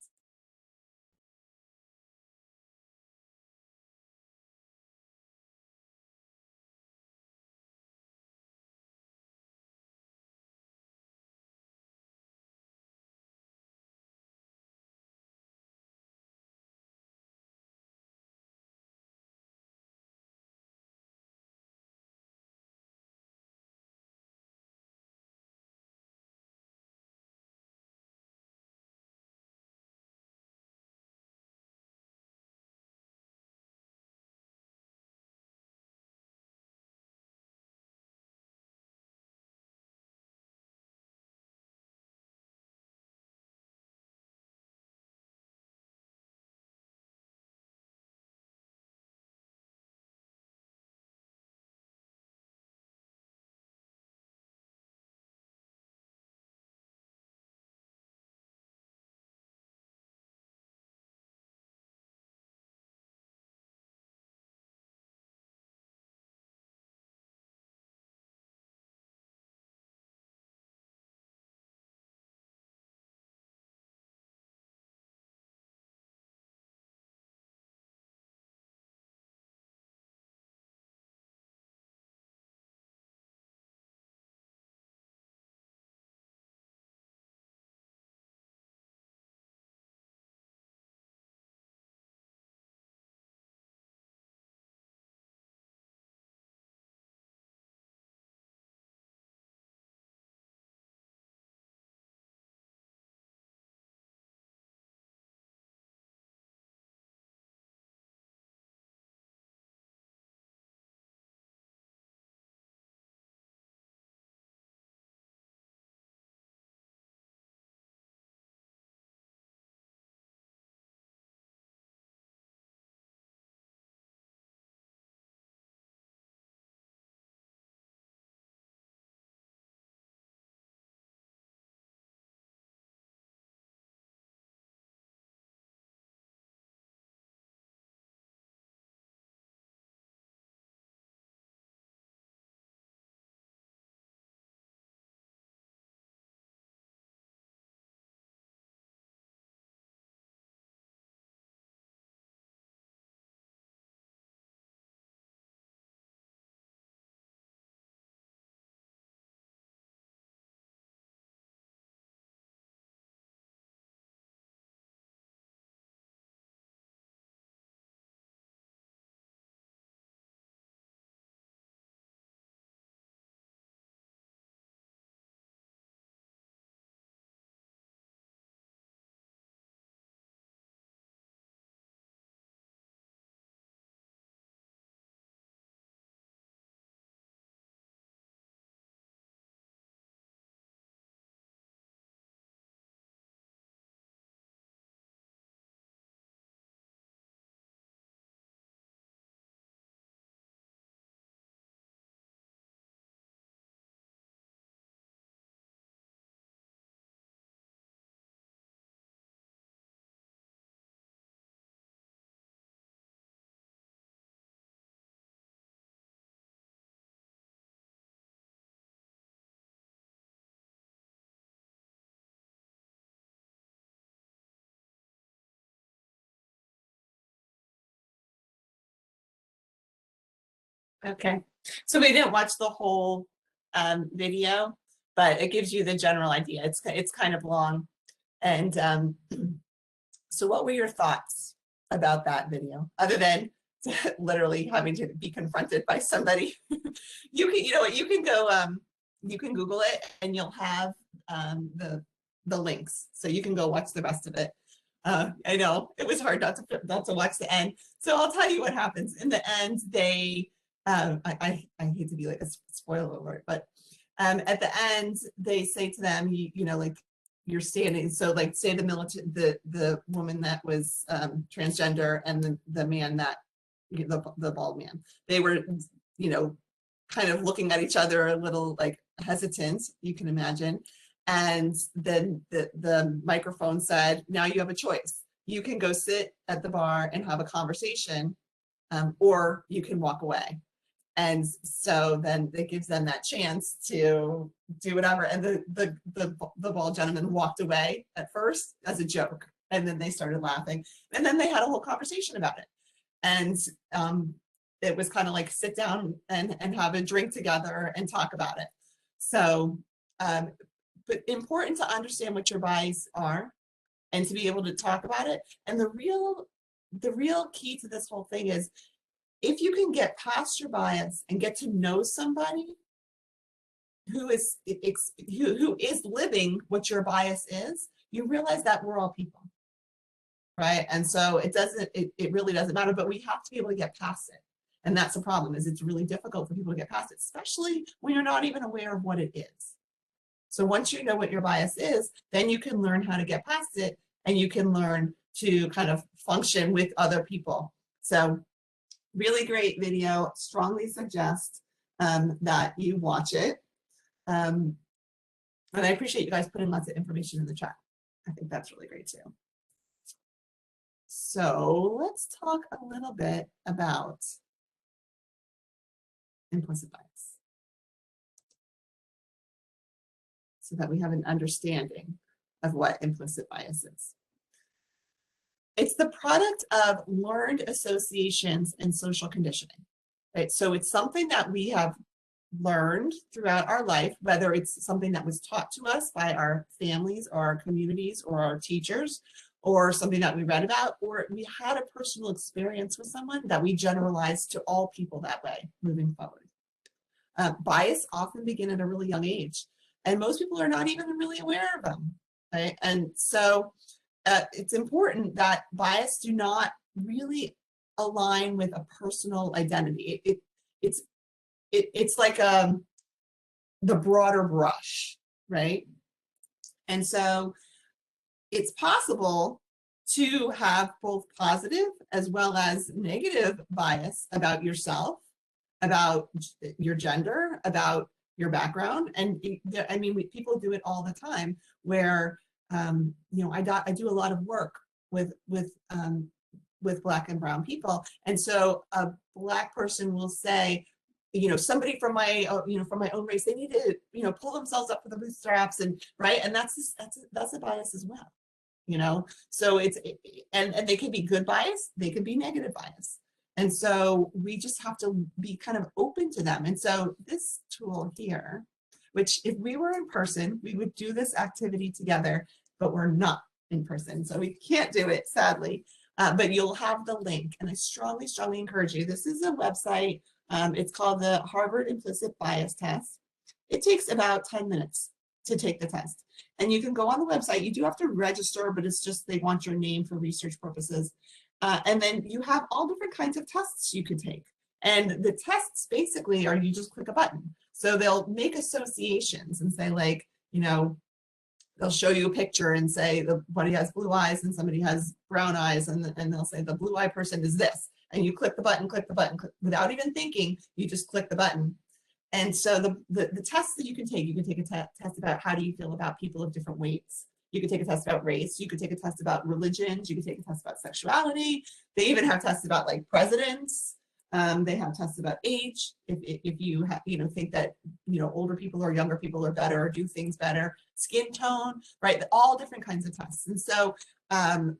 Okay. So we didn't watch the whole video, but it gives you the general idea. It's kind of long. And so what were your thoughts about that video, other than literally having to be confronted by somebody? You know what, you can go, you can Google it and you'll have the links. So you can go watch the rest of it. I know it was hard not to watch the end. So I'll tell you what happens. In the end, they, I hate to be like a spoiler alert, but at the end, they say to them, you know, like, you're standing, so like say the woman that was transgender and the man that, the bald man, they were, you know, kind of looking at each other a little like hesitant, you can imagine. And then the microphone said, now you have a choice. You can go sit at the bar and have a conversation, or you can walk away. And so then it gives them that chance to do whatever. And the bald gentleman walked away at first as a joke, and then they started laughing, and then they had a whole conversation about it. And it was kind of like sit down and have a drink together and talk about it. So, but important to understand what your biases are and to be able to talk about it. And the real key to this whole thing is, if you can get past your bias and get to know somebody who is living what your bias is, you realize that we're all people, right? And so it really doesn't matter, but we have to be able to get past it. And that's the problem, is it's really difficult for people to get past it, especially when you're not even aware of what it is. So once you know what your bias is, then you can learn how to get past it, and you can learn to kind of function with other people. So really great video. Strongly suggest that you watch it. And I appreciate you guys putting lots of information in the chat. I think that's really great too. So let's talk a little bit about implicit bias, so that we have an understanding of what implicit bias is. It's the product of learned associations and social conditioning, right? So it's something that we have learned throughout our life, whether it's something that was taught to us by our families or our communities or our teachers, or something that we read about, or we had a personal experience with someone that we generalized to all people that way moving forward. Bias often begin at a really young age, and most people are not even really aware of them, right? And so it's important that bias do not really align with a personal identity. It's like the broader brush, right? And so it's possible to have both positive as well as negative bias about yourself, about your gender, about your background. And I mean, people do it all the time, where you know, I do a lot of work with Black and brown people, and so a Black person will say, you know, somebody from my from my own race, they need to, you know, pull themselves up for the bootstraps, and right, and that's a bias as well, you know. So and they can be good bias, they can be negative bias, and so we just have to be kind of open to them. And so this tool here, which if we were in person, we would do this activity together, but we're not in person, so we can't do it, sadly. But you'll have the link, and I strongly, strongly encourage you. This is a website. It's called the Harvard Implicit Bias Test. It takes about 10 minutes to take the test. And you can go on the website. You do have to register, but it's just they want your name for research purposes. And then you have all different kinds of tests you can take. And the tests basically are, you just click a button. So they'll make associations and say, like, you know, they'll show you a picture and say somebody has blue eyes and somebody has brown eyes, and they'll say the blue eye person is this. And you click the button, without even thinking, you just click the button. And so the tests that you can take a test about how do you feel about people of different weights. You could take a test about race. You could take a test about religions. You could take a test about sexuality. They even have tests about like presidents. They have tests about age. If you think that older people or younger people are better or do things better, skin tone, right? All different kinds of tests. And so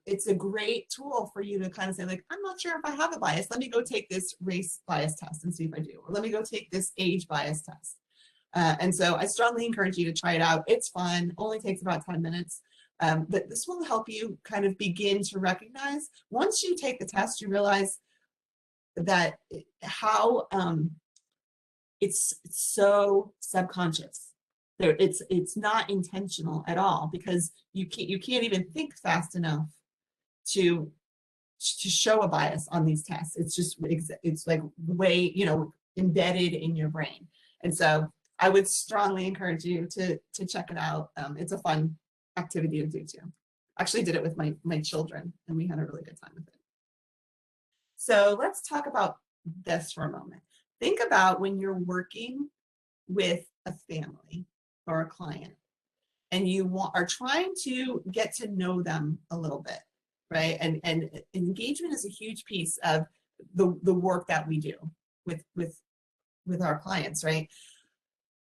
it's a great tool for you to kind of say, like, I'm not sure if I have a bias. Let me go take this race bias test and see if I do. Or let me go take this age bias test. And so I strongly encourage you to try it out. It's fun, only takes about 10 minutes. But this will help you kind of begin to recognize, once you take the test, you realize that how it's so subconscious. It's not intentional at all, because you can't even think fast enough to show a bias on these tests. It's like way embedded in your brain. And so I would strongly encourage you to check it out. It's a fun activity to do too. Actually did it with my children, and we had a really good time with it. So let's talk about this for a moment. Think about when you're working with a family or a client, and you are trying to get to know them a little bit, right? And engagement is a huge piece of the work that we do with our clients, right?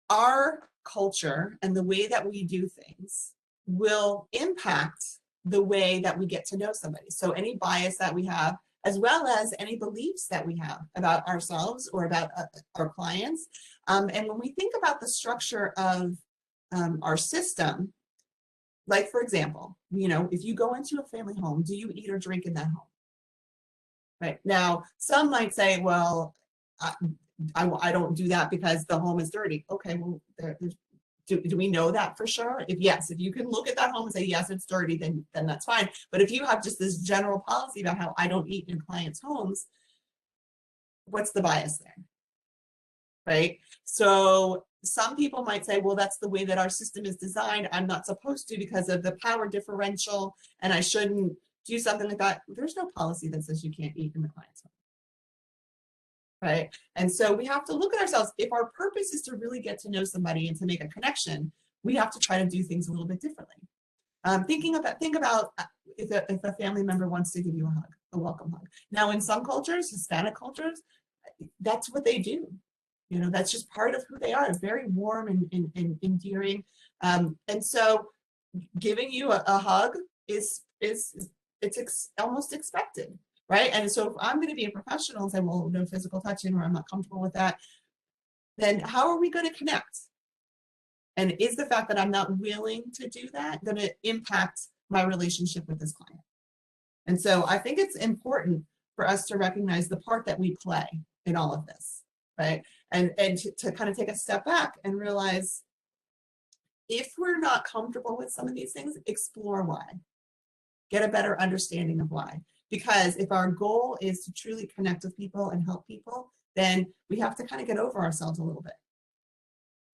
Our culture and the way that we do things will impact the way that we get to know somebody. So any bias that we have, as well as any beliefs that we have about ourselves or about our clients. And when we think about the structure of our system, like, for example, if you go into a family home, do you eat or drink in that home? Right. Now, some might say, well, I don't do that because the home is dirty. Okay, well, do we know that for sure? If you can look at that home and say, yes, it's dirty, then that's fine. But if you have just this general policy about how I don't eat in clients' homes, what's the bias there? Right? So some people might say, well, that's the way that our system is designed. I'm not supposed to because of the power differential, and I shouldn't do something like that. There's no policy that says you can't eat in the client's home. Right? And so we have to look at ourselves. If our purpose is to really get to know somebody and to make a connection, we have to try to do things a little bit differently. Think about if a family member wants to give you a hug, a welcome hug. Now, in some cultures, Hispanic cultures, that's what they do. That's just part of who they are. It's very warm and endearing. And so giving you a hug is almost expected. Right? And so if I'm going to be a professional and say, well, no physical touching, or I'm not comfortable with that, then how are we going to connect? And is the fact that I'm not willing to do that going to impact my relationship with this client? And so I think it's important for us to recognize the part that we play in all of this, right? And to kind of take a step back and realize, if we're not comfortable with some of these things, explore why. Get a better understanding of why. Because if our goal is to truly connect with people and help people, then we have to kind of get over ourselves a little bit.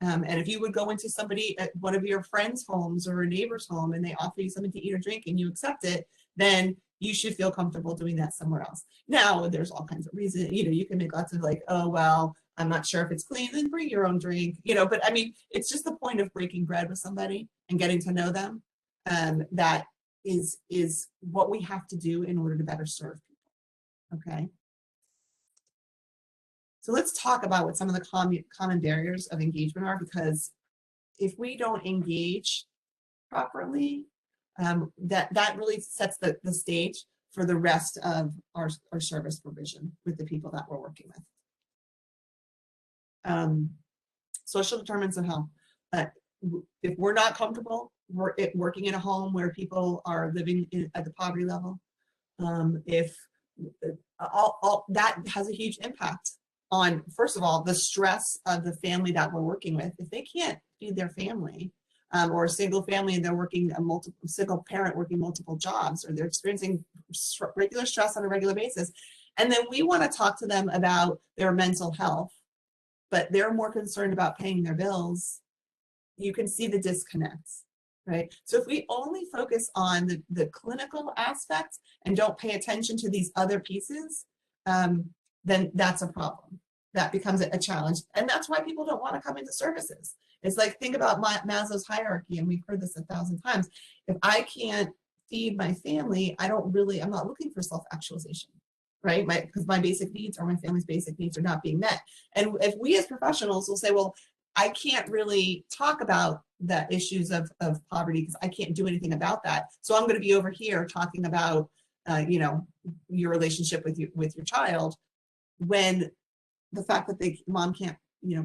And if you would go into somebody at one of your friends' homes or a neighbor's home and they offer you something to eat or drink and you accept it, then you should feel comfortable doing that somewhere else. Now, there's all kinds of reasons. You can make lots of like, oh, well, I'm not sure if it's clean, then bring your own drink. But I mean, it's just the point of breaking bread with somebody and getting to know them. That is what we have to do in order to better serve people. Okay. So let's talk about what some of the common barriers of engagement are, because if we don't engage properly, that really sets the stage for the rest of our service provision with the people that we're working with. Social determinants of health. If we're not comfortable working in a home where people are living at the poverty level, if all that has a huge impact on, first of all, the stress of the family that we're working with. If they can't feed their family, or a single family and they're working single parent working multiple jobs, or they're experiencing regular stress on a regular basis, and then we want to talk to them about their mental health, but they're more concerned about paying their bills, you can see the disconnects, right? So if we only focus on the clinical aspects and don't pay attention to these other pieces, then that's a problem. That becomes a challenge. And that's why people don't want to come into services. It's like, think about Maslow's hierarchy, and we've heard this 1,000 times. If I can't feed my family, I'm not looking for self-actualization. right? Because my basic needs or my family's basic needs are not being met. And if we as professionals will say, well, I can't really talk about the issues of poverty because I can't do anything about that. So I'm going to be over here talking about, your relationship with your child, when the fact that mom can't,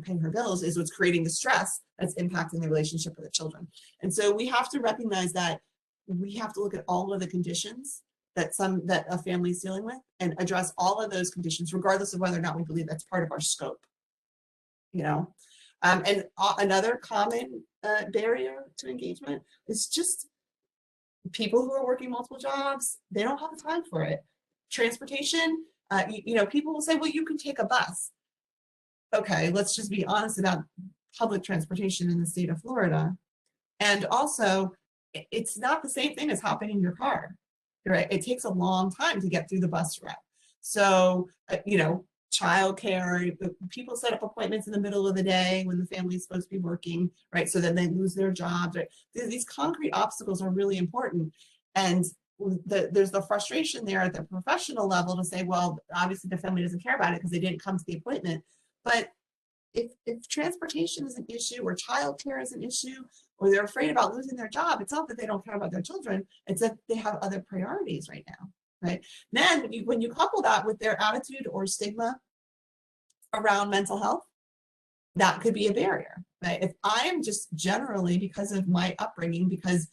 pay her bills is what's creating the stress that's impacting the relationship with the children. And so we have to recognize that we have to look at all of the conditions that a family is dealing with and address all of those conditions, regardless of whether or not we believe that's part of our scope. And another common barrier to engagement is just people who are working multiple jobs. They don't have the time for it. Transportation, people will say, well, you can take a bus. Okay, let's just be honest about public transportation in the state of Florida. And also, it's not the same thing as hopping in your car, right? It takes a long time to get through the bus route. So, childcare, people set up appointments in the middle of the day when the family is supposed to be working, right? So then they lose their jobs, right? These concrete obstacles are really important. And there's the frustration there at the professional level to say, well, obviously the family doesn't care about it because they didn't come to the appointment. But if transportation is an issue or childcare is an issue, or they're afraid about losing their job, it's not that they don't care about their children, it's that they have other priorities right now, right? Then when you couple that with their attitude or stigma around mental health, that could be a barrier, right? If I am just generally, because of my upbringing, because,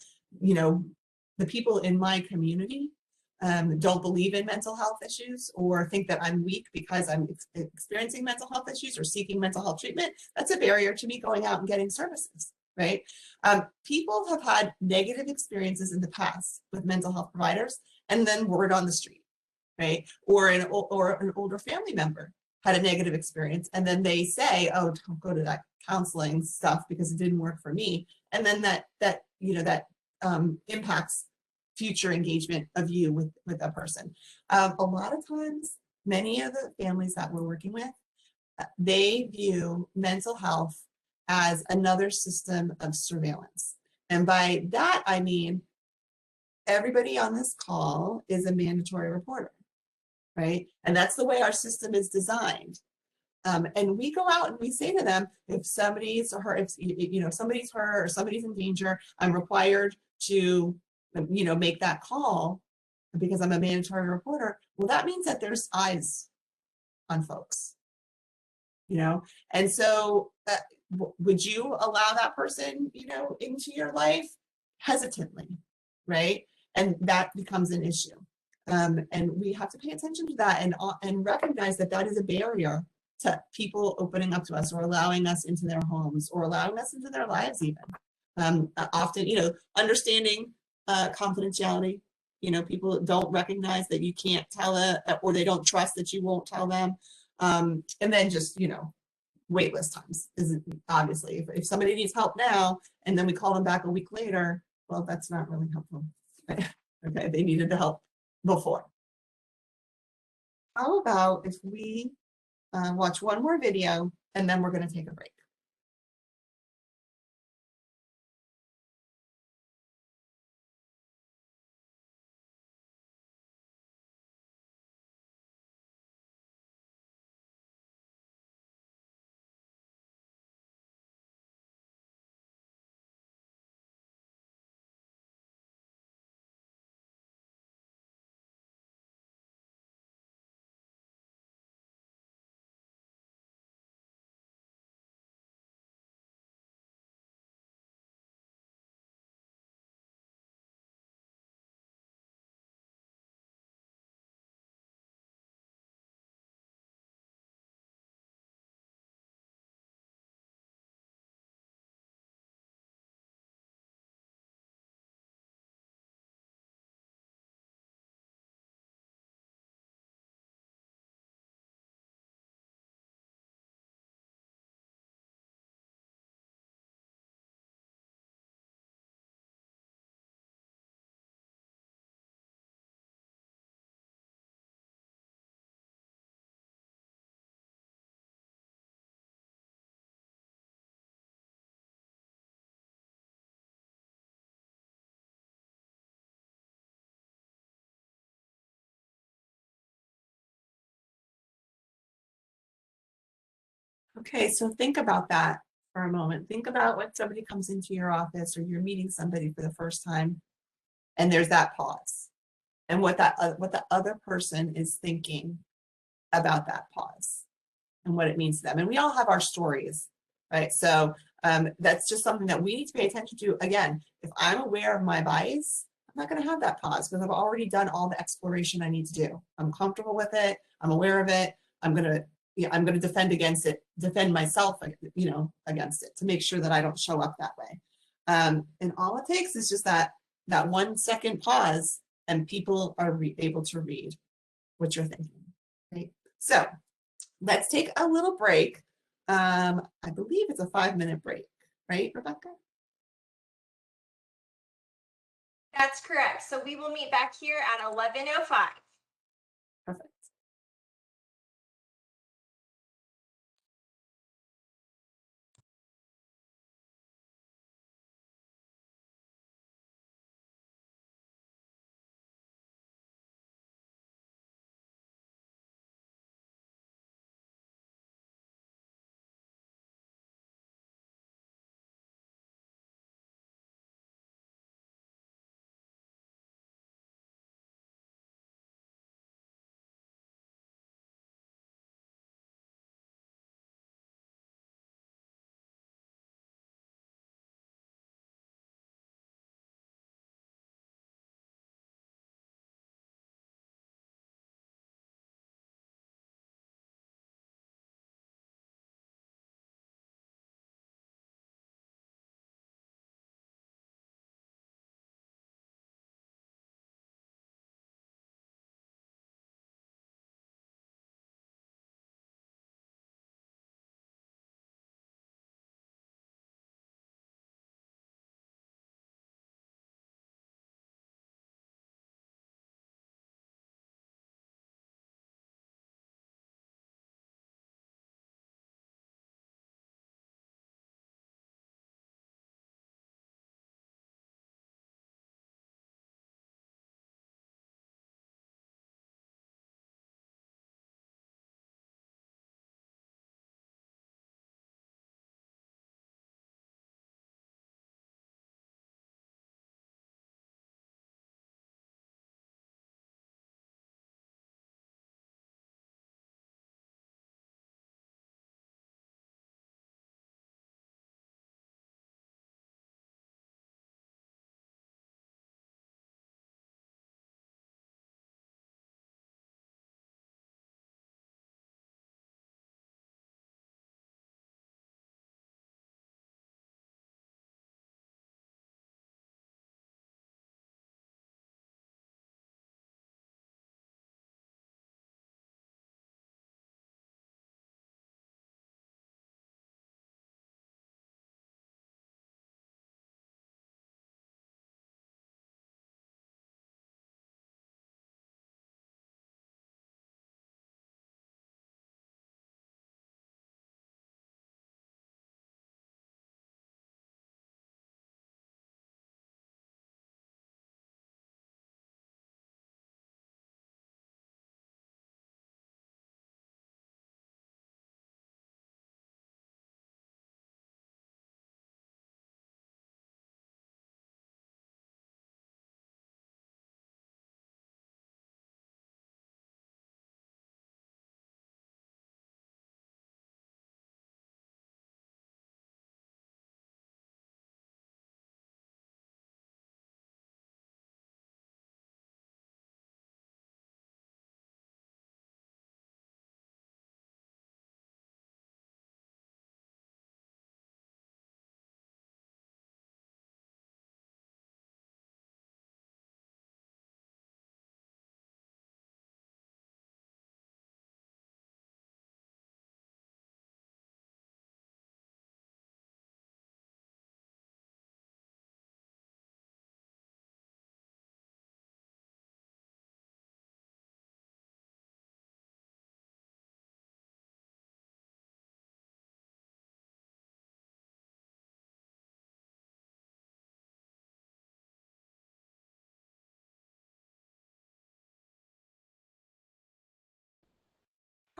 the people in my community don't believe in mental health issues or think that I'm weak because I'm experiencing mental health issues or seeking mental health treatment, that's a barrier to me going out and getting services, right? People have had negative experiences in the past with mental health providers and then word on the street, right? Or an older family member had a negative experience and then they say, oh, don't go to that counseling stuff because it didn't work for me. And then that impacts future engagement of you with that person. A lot of times, many of the families that we're working with, they view mental health as another system of surveillance. And by that, I mean, everybody on this call is a mandatory reporter, right? And that's the way our system is designed. And we go out and we say to them, if somebody's hurt, if somebody's hurt or somebody's in danger, I'm required to, make that call because I'm a mandatory reporter. Well, that means that there's eyes on folks, And so, would you allow that person, into your life? Hesitantly, right? And that becomes an issue. And we have to pay attention to that and recognize that that is a barrier to people opening up to us or allowing us into their homes or allowing us into their lives even. Often, understanding confidentiality. People don't recognize that you can't tell it or they don't trust that you won't tell them. And then just, wait list times is obviously, if somebody needs help now and then we call them back a week later, well, that's not really helpful. Okay, they needed the help before. How about if we watch one more video and then we're going to take a break? Okay, so think about that for a moment. Think about when somebody comes into your office or you're meeting somebody for the first time and there's that pause and what the other person is thinking about that pause and what it means to them. And we all have our stories, right? So that's just something that we need to pay attention to. Again, if I'm aware of my bias, I'm not going to have that pause because I've already done all the exploration I need to do. I'm comfortable with it. I'm aware of it. I'm going to defend against it, defend myself, against it to make sure that I don't show up that way. And all it takes is just that 1 second pause, and people are able to read what you're thinking. Right? So let's take a little break. I believe it's a 5-minute break, right, Rebecca? That's correct. So we will meet back here at 11:05. Perfect.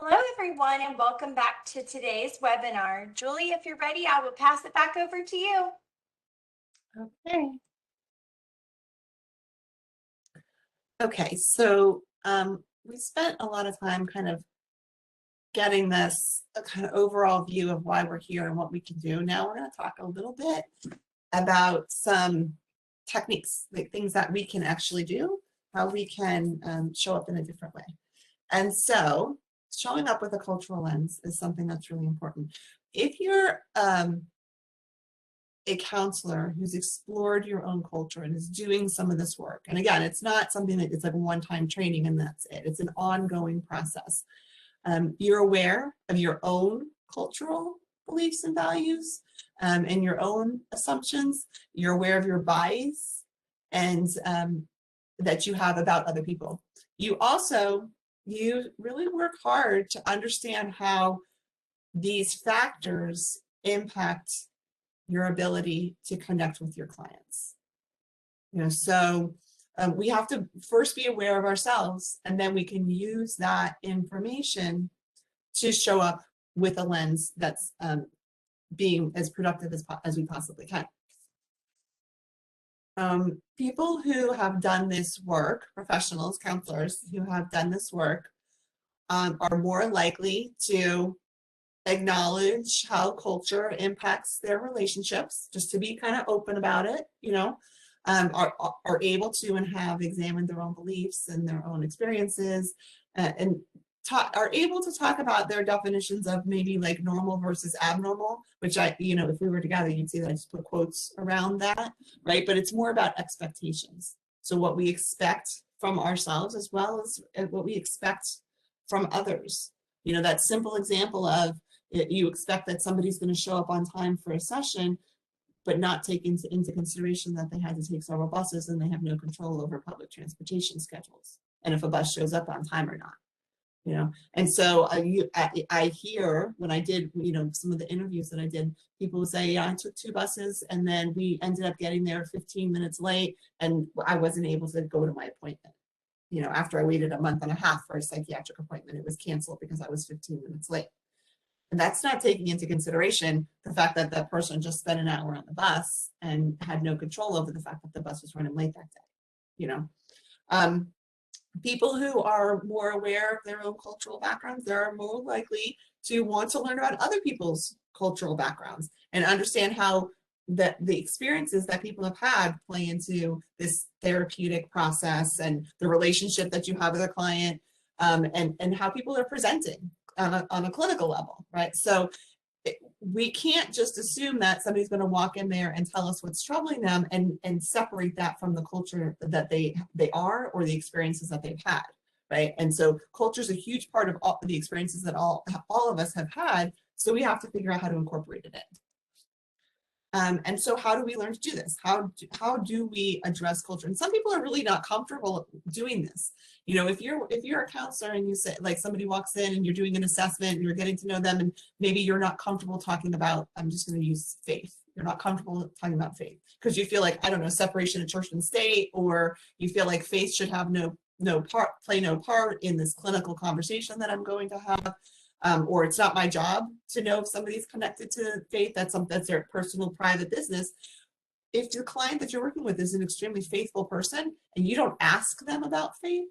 Hello, everyone, and welcome back to today's webinar. Julie, if you're ready, I will pass it back over to you. Okay. Okay, so we spent a lot of time kind of getting this kind of overall view of why we're here and what we can do. Now we're going to talk a little bit about some techniques, like things that we can actually do, how we can show up in a different way. And so showing up with a cultural lens is something that's really important. If you're a counselor who's explored your own culture and is doing some of this work, and again, it's not something that it's like a one-time training and that's it. It's an ongoing process. You're aware of your own cultural beliefs and values and your own assumptions. You're aware of your bias and that you have about other people. You really work hard to understand how these factors impact your ability to connect with your clients. So we have to first be aware of ourselves, and then we can use that information to show up with a lens that's being as productive as we possibly can. People who have done this work, professionals, counselors who have done this work, are more likely to acknowledge how culture impacts their relationships, just to be kind of open about it, are able to and have examined their own beliefs and their own experiences, and are able to talk about their definitions of maybe like normal versus abnormal, which if we were together, you'd see that I just put quotes around that, right? But it's more about expectations. So what we expect from ourselves as well as what we expect from others. That simple example of you expect that somebody's going to show up on time for a session, but not take into consideration that they had to take several buses and they have no control over public transportation schedules, and if a bus shows up on time or not. And so I hear when I did, some of the interviews that I did, people would say, yeah, I took 2 buses and then we ended up getting there 15 minutes late and I wasn't able to go to my appointment. After I waited a month and a half for a psychiatric appointment, it was canceled because I was 15 minutes late. And that's not taking into consideration the fact that that person just spent an hour on the bus and had no control over the fact that the bus was running late that day. People who are more aware of their own cultural backgrounds, they're more likely to want to learn about other people's cultural backgrounds and understand how the experiences that people have had play into this therapeutic process and the relationship that you have with a client, and how people are presenting on a clinical level, right? So we can't just assume that somebody's going to walk in there and tell us what's troubling them and separate that from the culture that they are or the experiences that they've had, right? And so culture is a huge part of all the experiences that all of us have had, so we have to figure out how to incorporate it in. And so how do we learn to do this? How do we address culture? And some people are really not comfortable doing this. If you're a counselor and you say, like, somebody walks in and you're doing an assessment and you're getting to know them, and maybe you're not comfortable talking about, I'm just going to use faith. You're not comfortable talking about faith because you feel like, I don't know, separation of church and state, or you feel like faith should have play no part in this clinical conversation that I'm going to have. Or it's not my job to know if somebody's connected to faith. That's their personal, private business. If the client that you're working with is an extremely faithful person and you don't ask them about faith,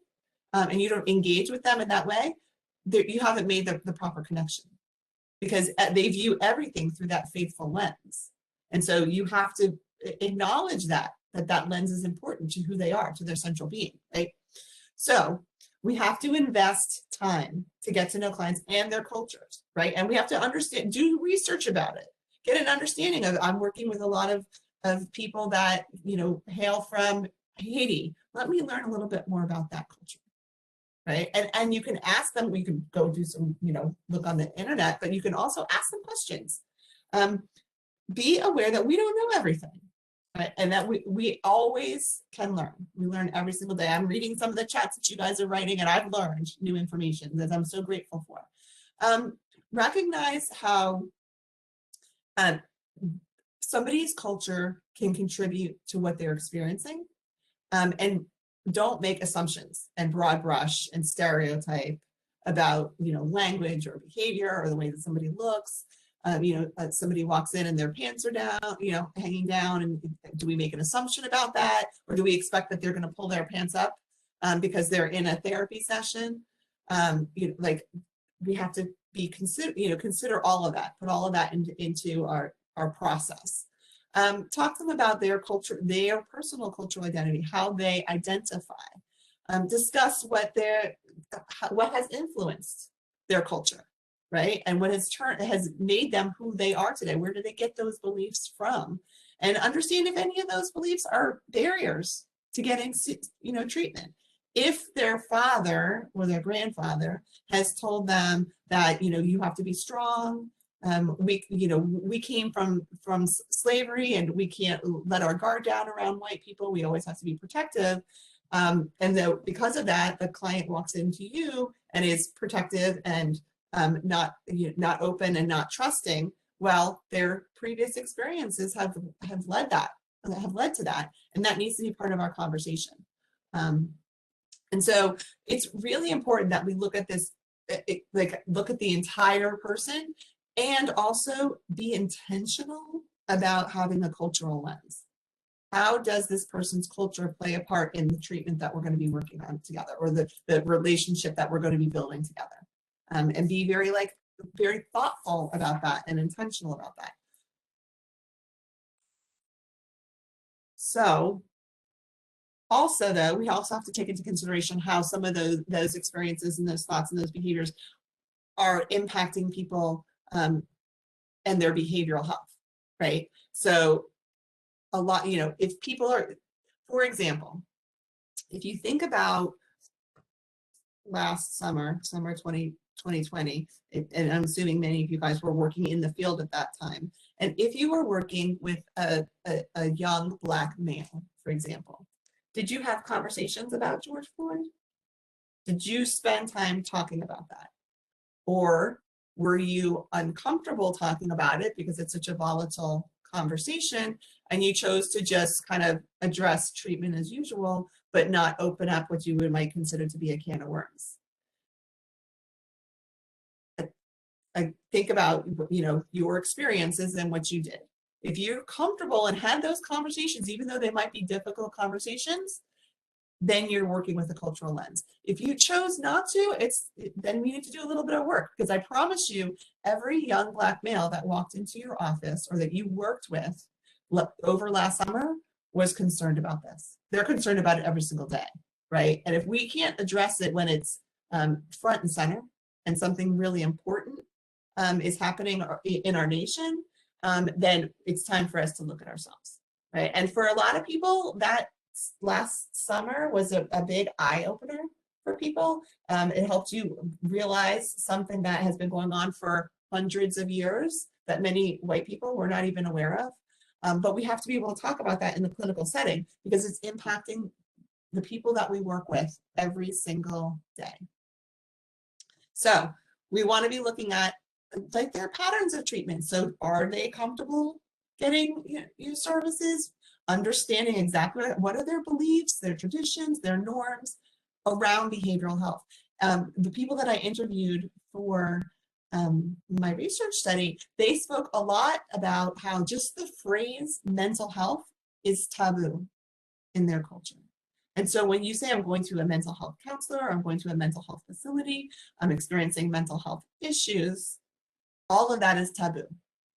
and you don't engage with them in that way, you haven't made the proper connection, because they view everything through that faithful lens. And so you have to acknowledge that lens is important to who they are, to their central being, right? So we have to invest time to get to know clients and their cultures, right? And we have to understand, do research about it, get an understanding of, I'm working with a lot of people that, hail from Haiti. Let me learn a little bit more about that culture, right? And you can ask them, you can go do some, look on the internet, but you can also ask them questions. Be aware that we don't know everything. Right? And that we always can learn. We learn every single day. I'm reading some of the chats that you guys are writing, and I've learned new information that I'm so grateful for. Recognize how somebody's culture can contribute to what they're experiencing, and don't make assumptions and broad brush and stereotype about, language or behavior or the way that somebody looks. Somebody walks in and their pants are down, hanging down, and do we make an assumption about that, or do we expect that they're going to pull their pants up because they're in a therapy session? Like we have to consider all of that, put all of that into our process. Talk to them about their culture, their personal cultural identity, how they identify. Discuss what has influenced their culture, right? And what has made them who they are today. Where do they get those beliefs from? And understand if any of those beliefs are barriers to getting, treatment. If their father or their grandfather has told them that, you have to be strong, we came from slavery and we can't let our guard down around white people. We always have to be protective. Because of that, the client walks into you and is protective and not open and not trusting. Well, their previous experiences have led to that, and that needs to be part of our conversation. And so it's really important that we look at this, look at the entire person, and also be intentional about having a cultural lens. How does this person's culture play a part in the treatment that we're going to be working on together, or the relationship that we're going to be building together? And be very thoughtful about that and intentional about that. So also, though, we also have to take into consideration how some of those experiences and those thoughts and those behaviors are impacting people and their behavioral health, right? So a lot, if people are, for example, if you think about last summer 2020, and I'm assuming many of you guys were working in the field at that time, and if you were working with a young Black male, for example, did you have conversations about George Floyd? Did you spend time talking about that? Or were you uncomfortable talking about it because it's such a volatile conversation and you chose to just kind of address treatment as usual, but not open up what you might consider to be a can of worms? I think about, your experiences and what you did. If you're comfortable and had those conversations, even though they might be difficult conversations, then you're working with a cultural lens. If you chose not to, then we need to do a little bit of work, because I promise you, every young Black male that walked into your office or that you worked with over last summer was concerned about this. They're concerned about it every single day, right? And if we can't address it when it's front and center and something really important is happening in our nation, then it's time for us to look at ourselves, right? And for a lot of people, that last summer was a big eye-opener for people. It helped you realize something that has been going on for hundreds of years that many white people were not even aware of. But we have to be able to talk about that in the clinical setting, because it's impacting the people that we work with every single day. So we want to be looking at their patterns of treatment. So are they comfortable getting services? Understanding exactly what are their beliefs, their traditions, their norms around behavioral health. The people that I interviewed for my research study, they spoke a lot about how just the phrase mental health is taboo in their culture. And so when you say, I'm going to a mental health counselor, I'm going to a mental health facility, I'm experiencing mental health issues, all of that is taboo.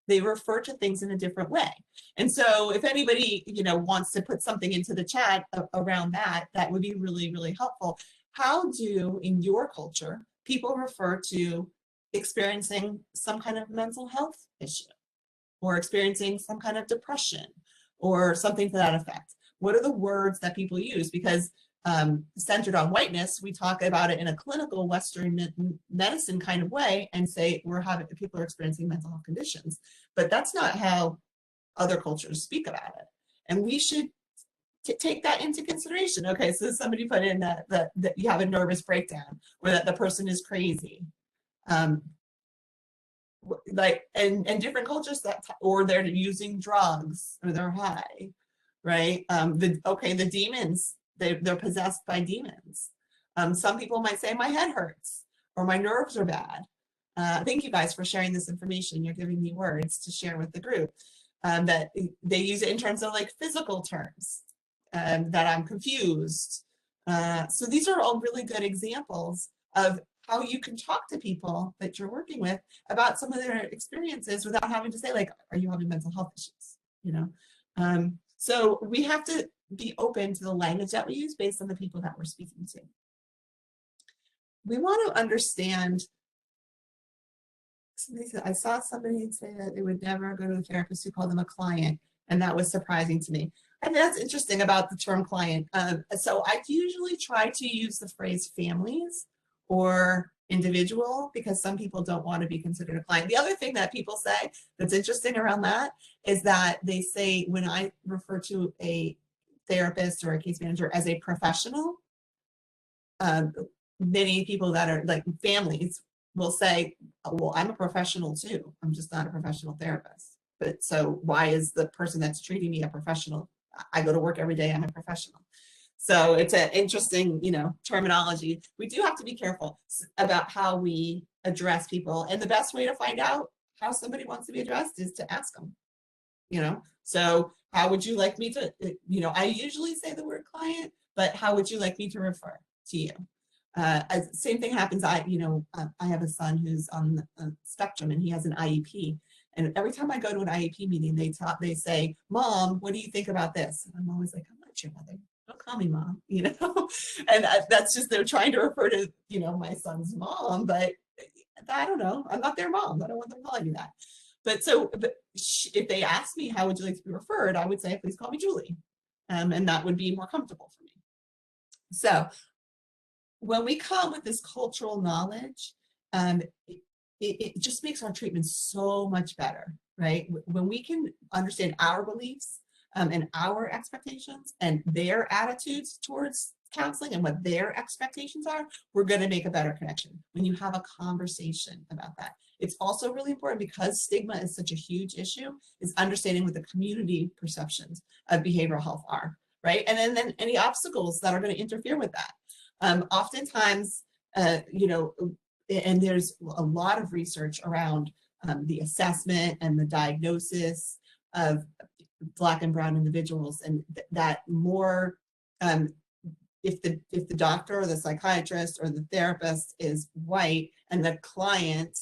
They refer to things in a different way. And so if anybody, wants to put something into the chat around that, that would be really, really helpful. How do, in your culture, people refer to experiencing some kind of mental health issue, or experiencing some kind of depression, or something to that effect? What are the words that people use? Because centered on whiteness, we talk about it in a clinical Western medicine kind of way and say people are experiencing mental health conditions, but that's not how other cultures speak about it. And we should take that into consideration. Okay, so somebody put in that you have a nervous breakdown, or that the person is crazy. And different cultures or they're using drugs, or they're high, right? The demons, they're possessed by demons. Some people might say, my head hurts. or my nerves are bad. Thank you guys for sharing this information. You're giving me words to share with the group. That they use it in terms of like physical terms, that I'm confused. So these are all really good examples of how you can talk to people that you're working with about some of their experiences without having to say like, are you having mental health issues? You know, so we have to be open to the language that we use based on the people that we're speaking to. We want to understand. I saw somebody say that they would never go to a therapist who called them a client, and that was surprising to me. And that's interesting about the term client. So I usually try to use the phrase families or individual because some people don't want to be considered a client. The other thing that people say that's interesting around that is that they say when I refer to a therapist or a case manager as a professional, many people that are like families will say, well, I'm a professional too. I'm just not a professional therapist. But so why is the person that's treating me a professional? I go to work every day, I'm a professional. So it's an interesting, you know, terminology. We do have to be careful about how we address people. And the best way to find out how somebody wants to be addressed is to ask them, you know. So how would you like me to, you know, I usually say the word client, but how would you like me to refer to you? Same thing happens. I have a son who's on the spectrum and he has an IEP. And every time I go to an IEP meeting, they say, Mom, what do you think about this? And I'm always like, I'm not your mother. Don't call me mom, you know? And that's just, they're trying to refer to, you know, my son's mom, but I don't know. I'm not their mom. I don't want them calling me that. But if they ask me, how would you like to be referred? I would say, please call me Julie. And that would be more comfortable for me. So when we come with this cultural knowledge, it just makes our treatment so much better, right? When we can understand our beliefs and our expectations and their attitudes towards counseling and what their expectations are, we're going to make a better connection when you have a conversation about that. It's also really important because stigma is such a huge issue, is understanding what the community perceptions of behavioral health are, right? And then any obstacles that are going to interfere with that. Oftentimes, you know, and there's a lot of research around the assessment and the diagnosis of Black and Brown individuals, and that more, if the doctor or the psychiatrist or the therapist is white and the client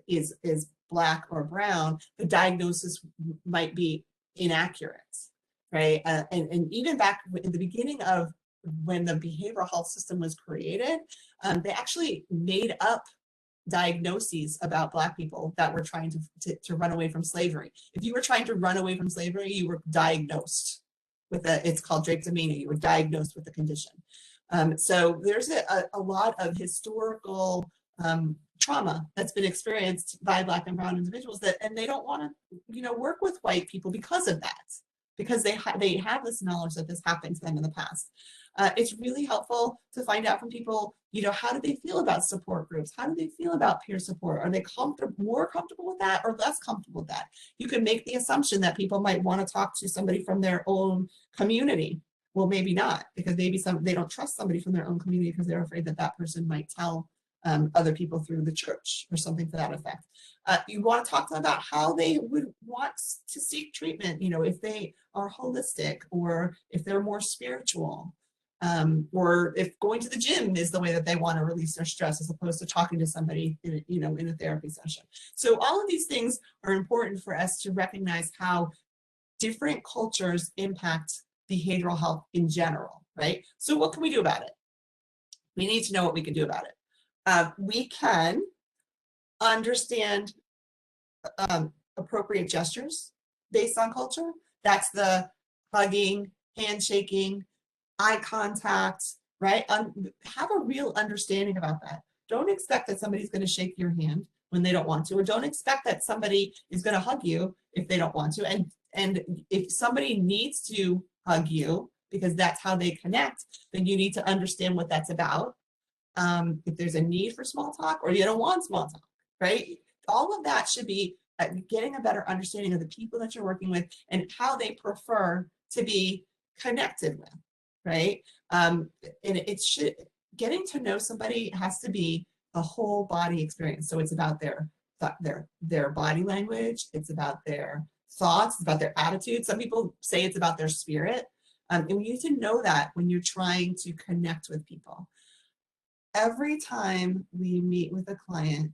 is Black or Brown, the diagnosis might be inaccurate, right? And even back in the beginning of when the behavioral health system was created, they actually made up diagnoses about Black people that were trying to run away from slavery. If you were trying to run away from slavery, you were diagnosed with it's called drapetomania. You were diagnosed with the condition. So there's a lot of historical trauma that's been experienced by Black and Brown individuals and they don't want to, you know, work with white people because of that, because they have this knowledge that this happened to them in the past. It's really helpful to find out from people, you know, how do they feel about support groups? How do they feel about peer support? Are they more comfortable with that or less comfortable with that? You can make the assumption that people might want to talk to somebody from their own community. Well, maybe not, because maybe they don't trust somebody from their own community because they're afraid that that person might tell other people through the church or something to that effect. You want to talk to them about how they would want to seek treatment, you know, if they are holistic or if they're more spiritual. Or if going to the gym is the way that they want to release their stress as opposed to talking to somebody in a therapy session. So all of these things are important for us to recognize how different cultures impact behavioral health in general, right? So what can we do about it? We need to know what we can do about it. We can understand appropriate gestures based on culture. That's the hugging, handshaking, eye contact, right? Have a real understanding about that. Don't expect that somebody's going to shake your hand when they don't want to, or don't expect that somebody is going to hug you if they don't want to. And if somebody needs to hug you because that's how they connect, then you need to understand what that's about. If there's a need for small talk or you don't want small talk, right? All of that should be getting a better understanding of the people that you're working with and how they prefer to be connected with. Right? And getting to know somebody has to be a whole body experience. So it's about their body language, it's about their thoughts, it's about their attitude. Some people say it's about their spirit. And we need to know that when you're trying to connect with people. Every time we meet with a client,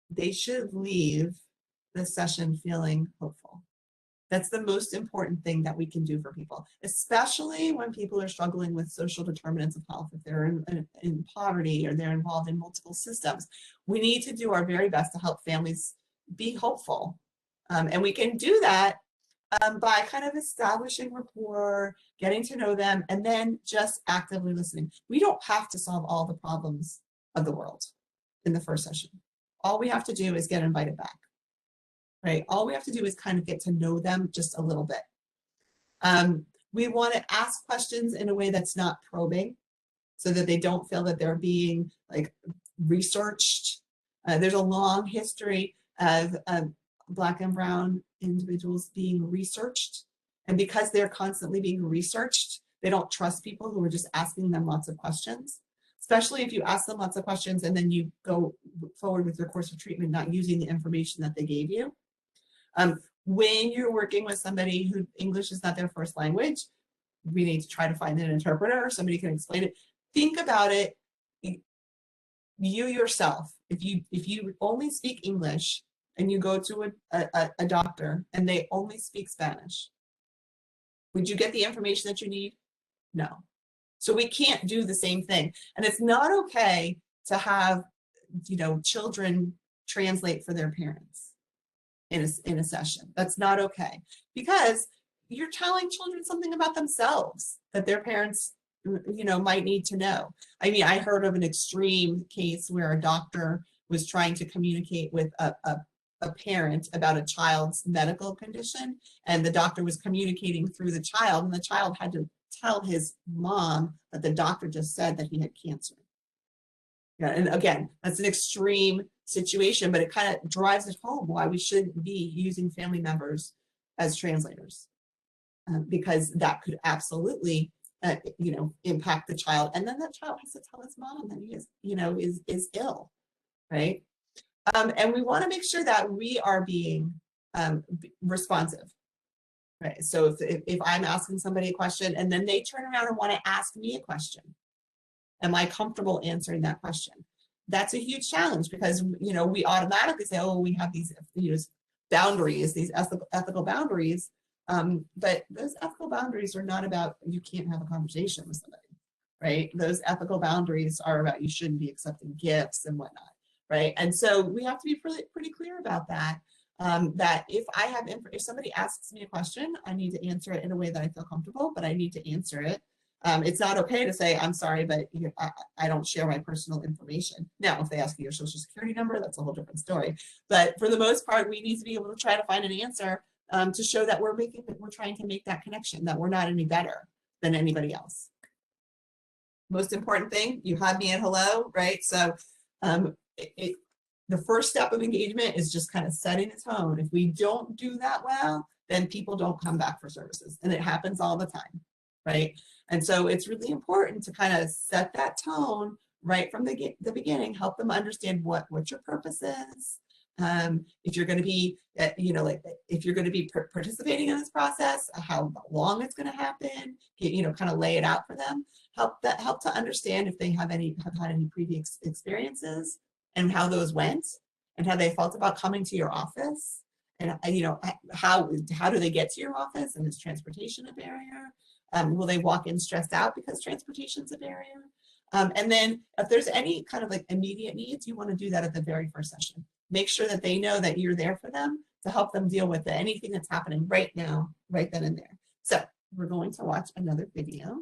they should leave the session feeling hopeful. That's the most important thing that we can do for people, especially when people are struggling with social determinants of health. If they're in poverty or they're involved in multiple systems, we need to do our very best to help families be hopeful. And we can do that by kind of establishing rapport, getting to know them, and then just actively listening. We don't have to solve all the problems of the world in the first session. All we have to do is get invited back. Right? All we have to do is kind of get to know them just a little bit. We want to ask questions in a way that's not probing, so that they don't feel that they're being like researched. There's a long history of Black and Brown individuals being researched. And because they're constantly being researched, they don't trust people who are just asking them lots of questions, especially if you ask them lots of questions and then you go forward with your course of treatment, not using the information that they gave you. When you're working with somebody who English is not their first language, we need to try to find an interpreter or somebody can explain it. Think about it, you yourself, if you only speak English and you go to a doctor and they only speak Spanish, would you get the information that you need? No. So we can't do the same thing. And it's not okay to have, children translate for their parents in a session. That's not okay, because you're telling children something about themselves that their parents might need to know. I mean, I heard of an extreme case where a doctor was trying to communicate with a parent about a child's medical condition, and the doctor was communicating through the child, and the child had to tell his mom that the doctor just said that he had cancer. Yeah, and again, that's an extreme situation, but it kind of drives it home why we shouldn't be using family members as translators, because that could absolutely, impact the child, and then that child has to tell his mom that he is ill, right? And we want to make sure that we are being responsive, right? So if I'm asking somebody a question and then they turn around and want to ask me a question, am I comfortable answering that question? That's a huge challenge, because we automatically say, oh, we have these boundaries, these ethical boundaries, but those ethical boundaries are not about you can't have a conversation with somebody, right? Those ethical boundaries are about you shouldn't be accepting gifts and whatnot, right? And so we have to be pretty clear about that. That if somebody asks me a question, I need to answer it in a way that I feel comfortable, but I need to answer it. It's not okay to say, I'm sorry, but I don't share my personal information. Now, if they ask you your social security number, that's a whole different story. But for the most part, we need to be able to try to find an answer to show that we're trying to make that connection, that we're not any better than anybody else. Most important thing, you have me at hello, right? So the first step of engagement is just kind of setting the tone. If we don't do that well, then people don't come back for services, and it happens all the time, right? And so it's really important to kind of set that tone right from the beginning, help them understand what your purpose is. If you're going to be, if you're going to be participating in this process, how long it's going to happen, kind of lay it out for them. Help to understand if they have had any previous experiences and how those went and how they felt about coming to your office, and how do they get to your office, and is transportation a barrier? Will they walk in stressed out because transportation is a barrier? And then if there's any kind of like immediate needs, you want to do that at the very first session. Make sure that they know that you're there for them to help them deal with anything that's happening right now, right then and there. So we're going to watch another video.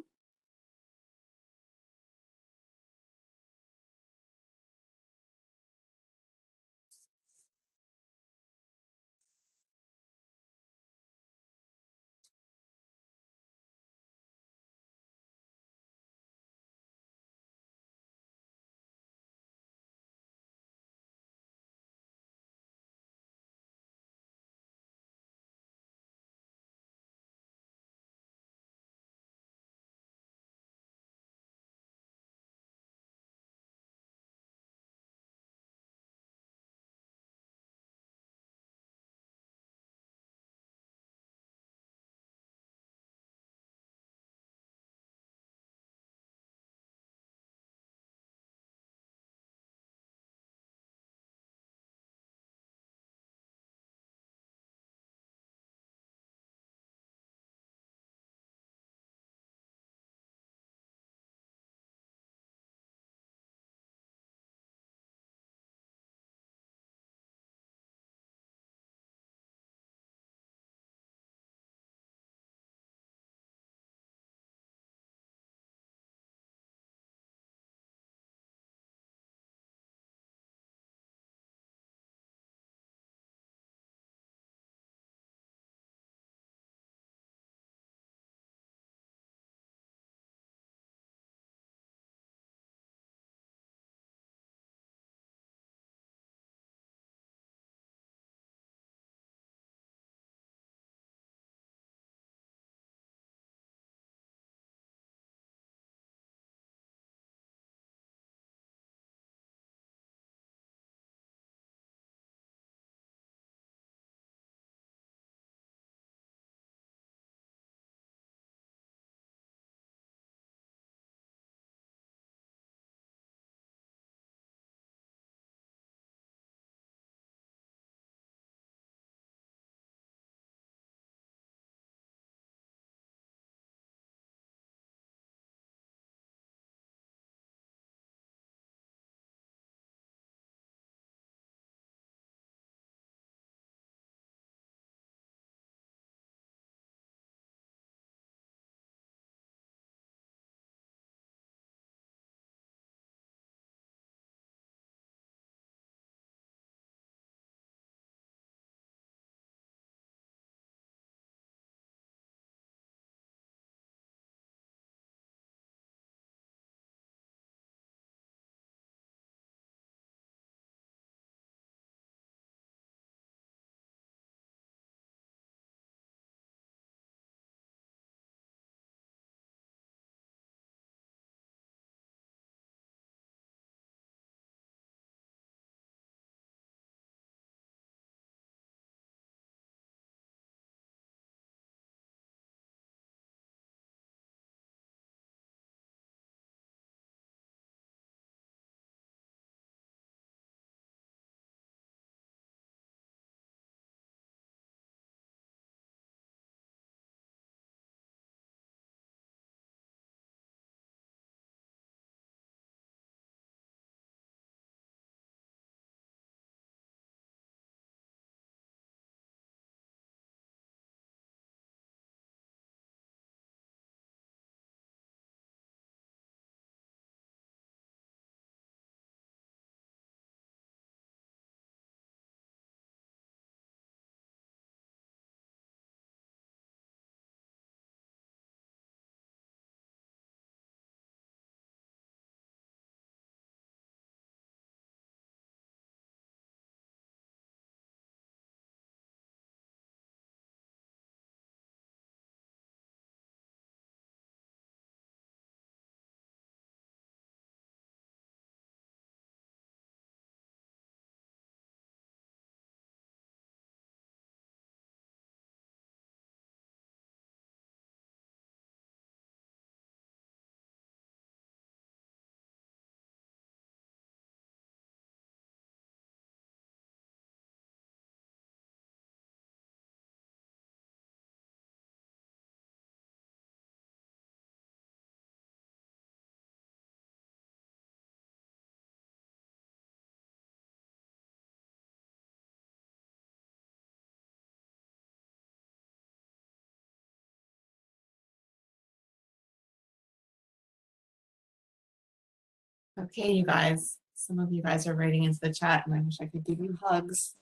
Okay, you guys, some of you guys are writing into the chat and I wish I could give you hugs.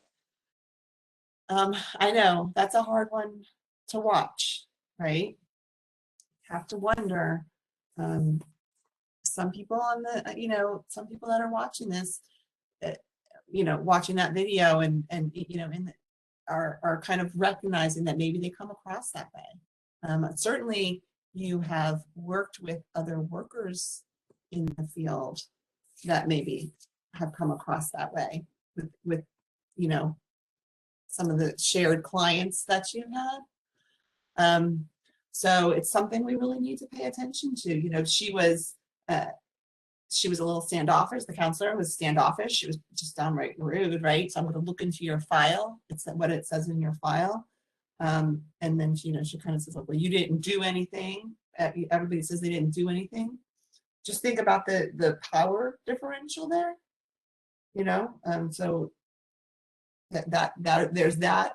I know that's a hard one to watch, right? Have to wonder. Some people on the, some people that are watching this, watching that video and are kind of recognizing that maybe they come across that way. Certainly, you have worked with other workers in the field that maybe have come across that way with some of the shared clients that you've had. So it's something we really need to pay attention to. She was a little standoffish. The counselor was standoffish. She was just downright rude, right? So I'm going to look into your file. It's what it says in your file. And then she kind of says, well, you didn't do anything. Everybody says they didn't do anything. Just think about the power differential there. So that there's that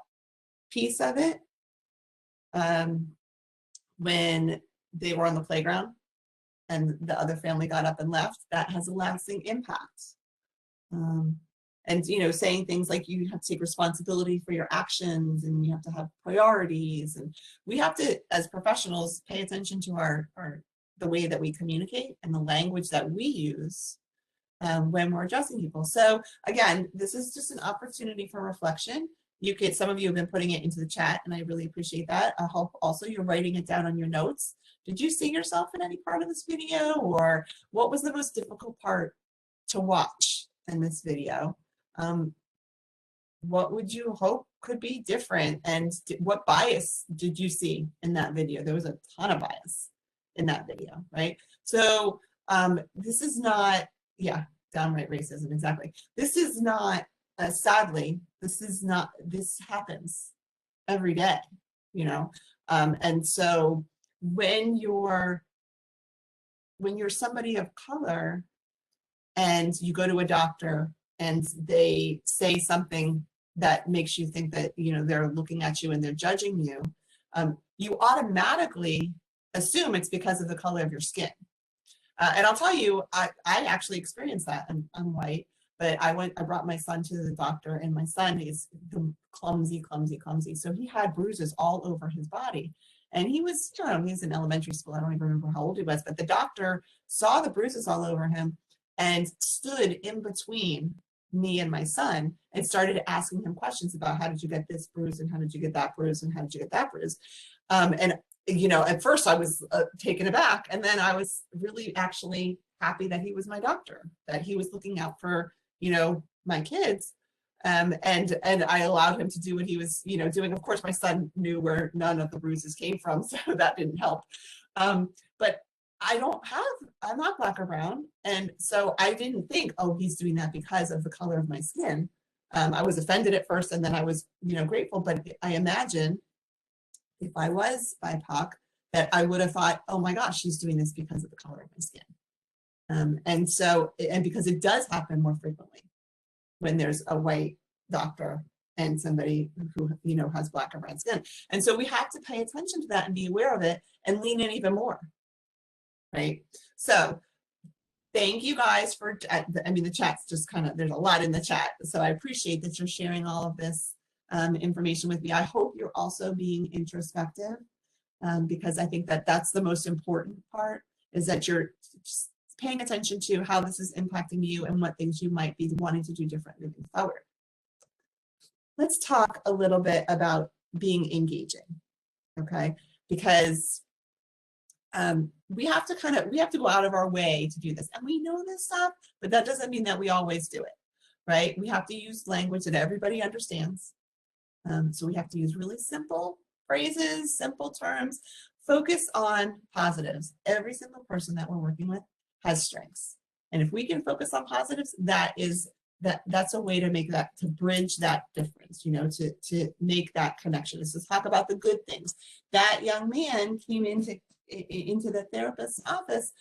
piece of it. When they were on the playground and the other family got up and left, that has a lasting impact. And saying things like you have to take responsibility for your actions and you have to have priorities, and we have to, as professionals, pay attention to the way that we communicate and the language that we use when we're addressing people. So again, this is just an opportunity for reflection. Some of you have been putting it into the chat, and I really appreciate that. I hope also you're writing it down on your notes. Did you see yourself in any part of this video, or what was the most difficult part to watch in this video? What would you hope could be different, and what bias did you see in that video? There was a ton of bias in that video, right? So this is not, downright racism, exactly. This is not, sadly, this happens every day, and so when you're somebody of color and you go to a doctor and they say something that makes you think that they're looking at you and they're judging you, you automatically assume it's because of the color of your skin. And I'll tell you, I actually experienced that. I'm white, but I brought my son to the doctor, and my son is clumsy. So he had bruises all over his body. And he was, he was in elementary school. I don't even remember how old he was, but the doctor saw the bruises all over him and stood in between me and my son and started asking him questions about, how did you get this bruise, and how did you get that bruise, and how did you get that bruise? And at first I was taken aback, and then I was really actually happy that he was my doctor, that he was looking out for, my kids. And I allowed him to do what he was, doing. Of course, my son knew where none of the bruises came from, so that didn't help. But I'm not Black or brown. And so I didn't think, oh, he's doing that because of the color of my skin. I was offended at first, and then I was, grateful. But I imagine if I was BIPOC, that I would have thought, oh my gosh, she's doing this because of the color of my skin. And because it does happen more frequently when there's a white doctor and somebody who, has Black or brown skin. And so we have to pay attention to that and be aware of it and lean in even more, right? So thank you guys for, the chat's just there's a lot in the chat. So I appreciate that you're sharing all of this information with me. I hope you're also being introspective, because I think that that's the most important part, is that you're just paying attention to how this is impacting you and what things you might be wanting to do different moving forward. Let's talk a little bit about being engaging, okay? Because we have to go out of our way to do this, and we know this stuff, but that doesn't mean that we always do it, right? We have to use language that everybody understands. So we have to use really simple phrases, simple terms, focus on positives. Every single person that we're working with has strengths. And if we can focus on positives, that's a way to bridge that difference, to make that connection. Let's just talk about the good things. That young man came into the therapist's office,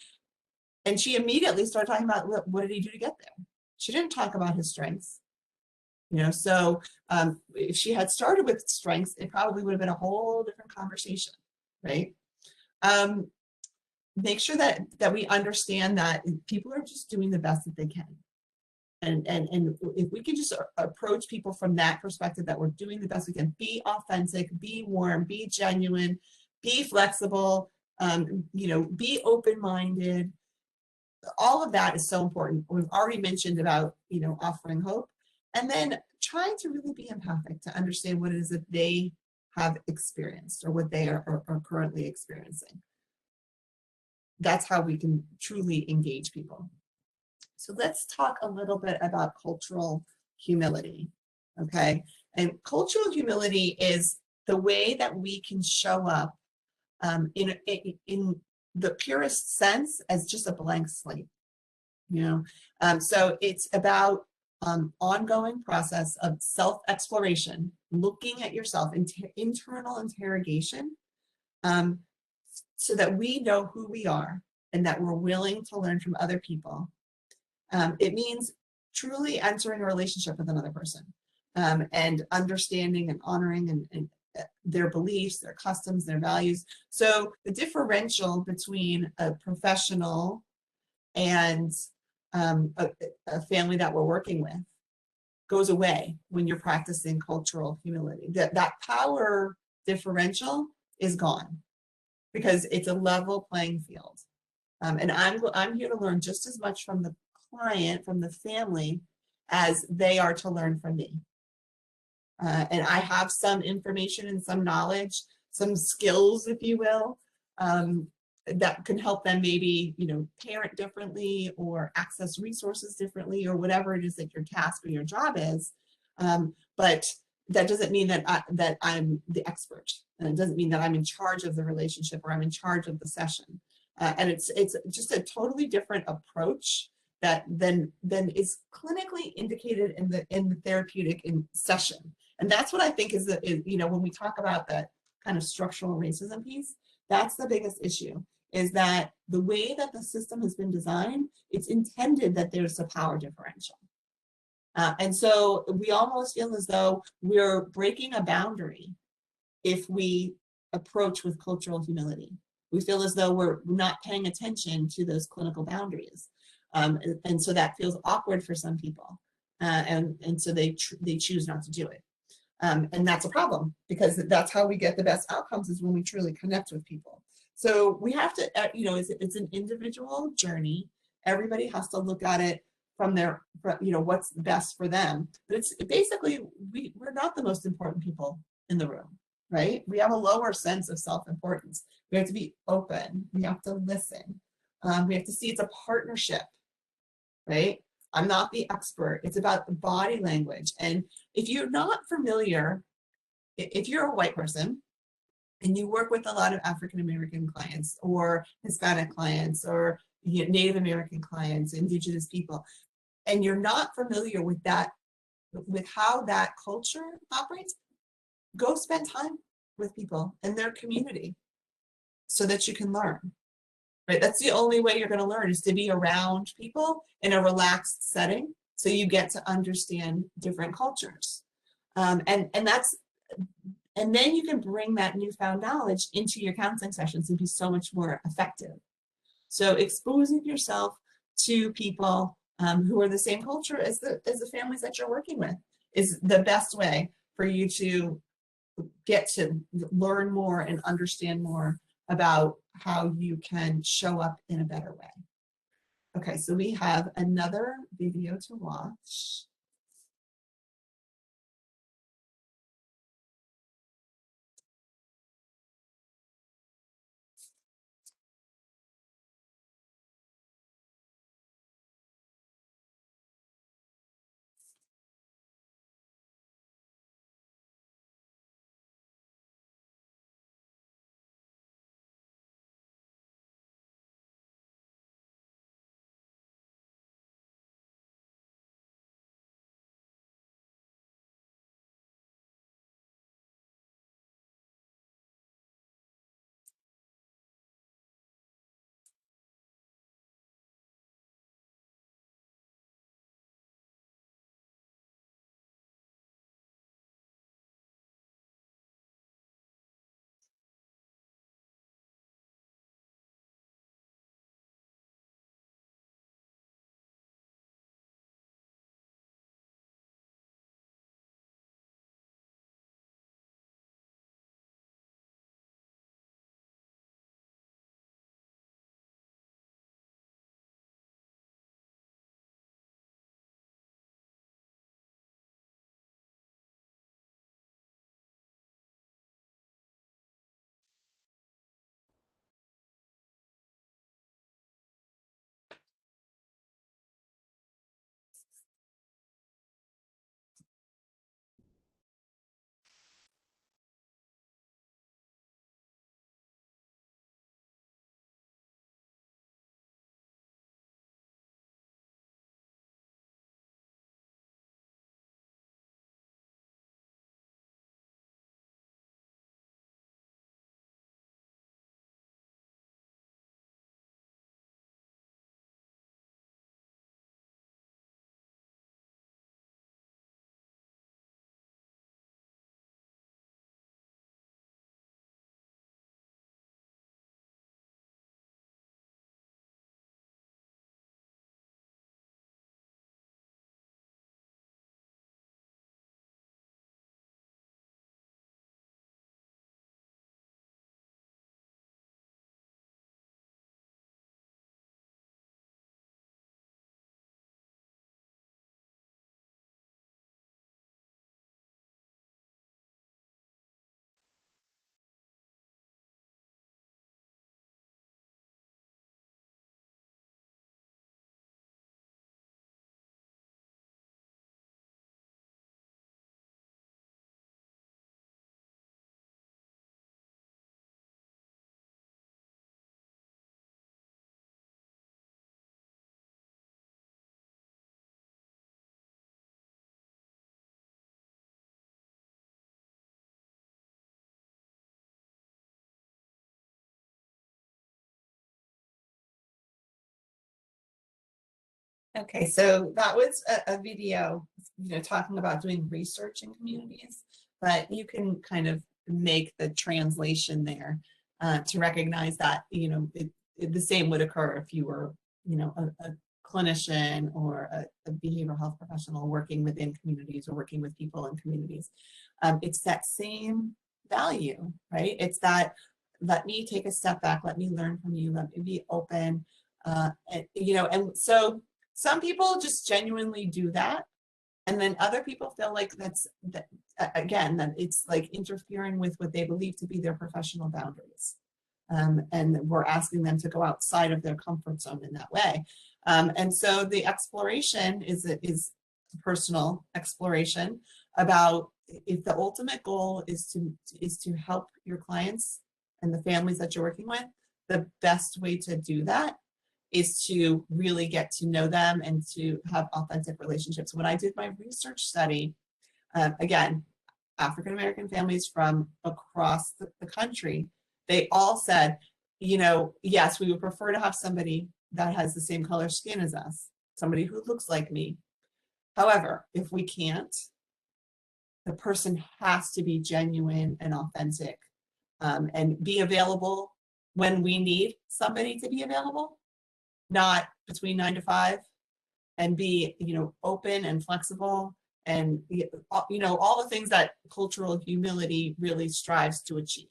and she immediately started talking about, what did he do to get there? She didn't talk about his strengths. So if she had started with strengths, it probably would have been a whole different conversation, right? make sure that we understand that people are just doing the best that they can. And if we can just approach people from that perspective, that we're doing the best we can, be authentic, be warm, be genuine, be flexible, be open-minded. All of that is so important. We've already mentioned about, offering hope, and then trying to really be empathic to understand what it is that they have experienced or what they are currently experiencing. That's how we can truly engage people. So let's talk a little bit about cultural humility, okay? And cultural humility is the way that we can show up in the purest sense as just a blank slate, So it's about ongoing process of self-exploration, looking at yourself, internal interrogation, so that we know who we are and that we're willing to learn from other people. It means truly entering a relationship with another person, and understanding and honoring and their beliefs, their customs, their values. So the differential between a professional and a family that we're working with goes away when you're practicing cultural humility. That power differential is gone because it's a level playing field. And I'm here to learn just as much from the client, from the family, as they are to learn from me. And I have some information and some knowledge, some skills, if you will, that can help them maybe, parent differently or access resources differently or whatever it is that your task or your job is. But that doesn't mean that I'm the expert. And it doesn't mean that I'm in charge of the relationship or I'm in charge of the session. And it's just a totally different approach that then is clinically indicated in the therapeutic session. And that's what I think is when we talk about that kind of structural racism piece, that's the biggest issue, is that the way that the system has been designed, it's intended that there's a power differential. And so we almost feel as though we're breaking a boundary if we approach with cultural humility. We feel as though we're not paying attention to those clinical boundaries. And so that feels awkward for some people. And so they choose not to do it. And that's a problem, because that's how we get the best outcomes, is when we truly connect with people. So we have to, it's an individual journey. Everybody has to look at it from their, what's best for them. But it's basically, we're not the most important people in the room, right? We have a lower sense of self-importance. We have to be open. We have to listen. We have to see it's a partnership, right? I'm not the expert. It's about the body language. And if you're not familiar, if you're a white person and you work with a lot of African-American clients or Hispanic clients or Native American clients, Indigenous people, and you're not familiar with that, with how that culture operates, go spend time with people in their community so that you can learn. Right? That's the only way you're going to learn, is to be around people in a relaxed setting, so you get to understand different cultures. And then you can bring that newfound knowledge into your counseling sessions and be so much more effective. So exposing yourself to people who are the same culture as the families that you're working with is the best way for you to get to learn more and understand more about how you can show up in a better way. Okay, so we have another video to watch. Okay, so that was a video, talking about doing research in communities, but you can kind of make the translation there to recognize that, the same would occur if you were, a clinician or a behavioral health professional working within communities or working with people in communities. It's that same value, right? It's that, let me take a step back, let me learn from you, let me be open, and so some people just genuinely do that, and then other people feel like again, that it's like interfering with what they believe to be their professional boundaries. And we're asking them to go outside of their comfort zone in that way. And so the exploration is a personal exploration about, if the ultimate goal is to help your clients and the families that you're working with, the best way to do that is to really get to know them and to have authentic relationships. When I did my research study, again, African-American families from across the country, they all said, yes, we would prefer to have somebody that has the same color skin as us, somebody who looks like me. However, if we can't, the person has to be genuine and authentic, and be available when we need somebody to be available, not between 9 to 5, and be, open and flexible, and, all the things that cultural humility really strives to achieve.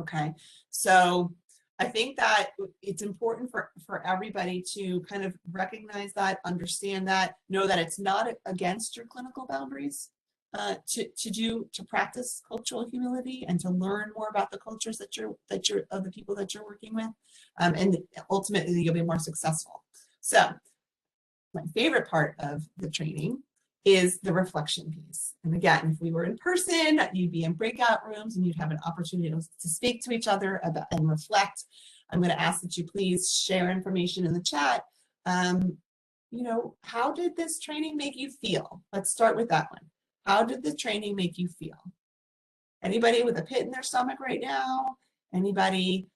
Okay, so I think that it's important for everybody to kind of recognize that, understand that, know that it's not against your clinical boundaries to practice cultural humility and to learn more about the cultures that you're of the people that you're working with, and ultimately you'll be more successful. So my favorite part of the training is the reflection piece. And again, if we were in person, you'd be in breakout rooms and you'd have an opportunity to speak to each other about and reflect. I'm going to ask that you please share information in the chat. How did this training make you feel? Let's start with that one. How did the training make you feel? Anybody with a pit in their stomach right now? Anybody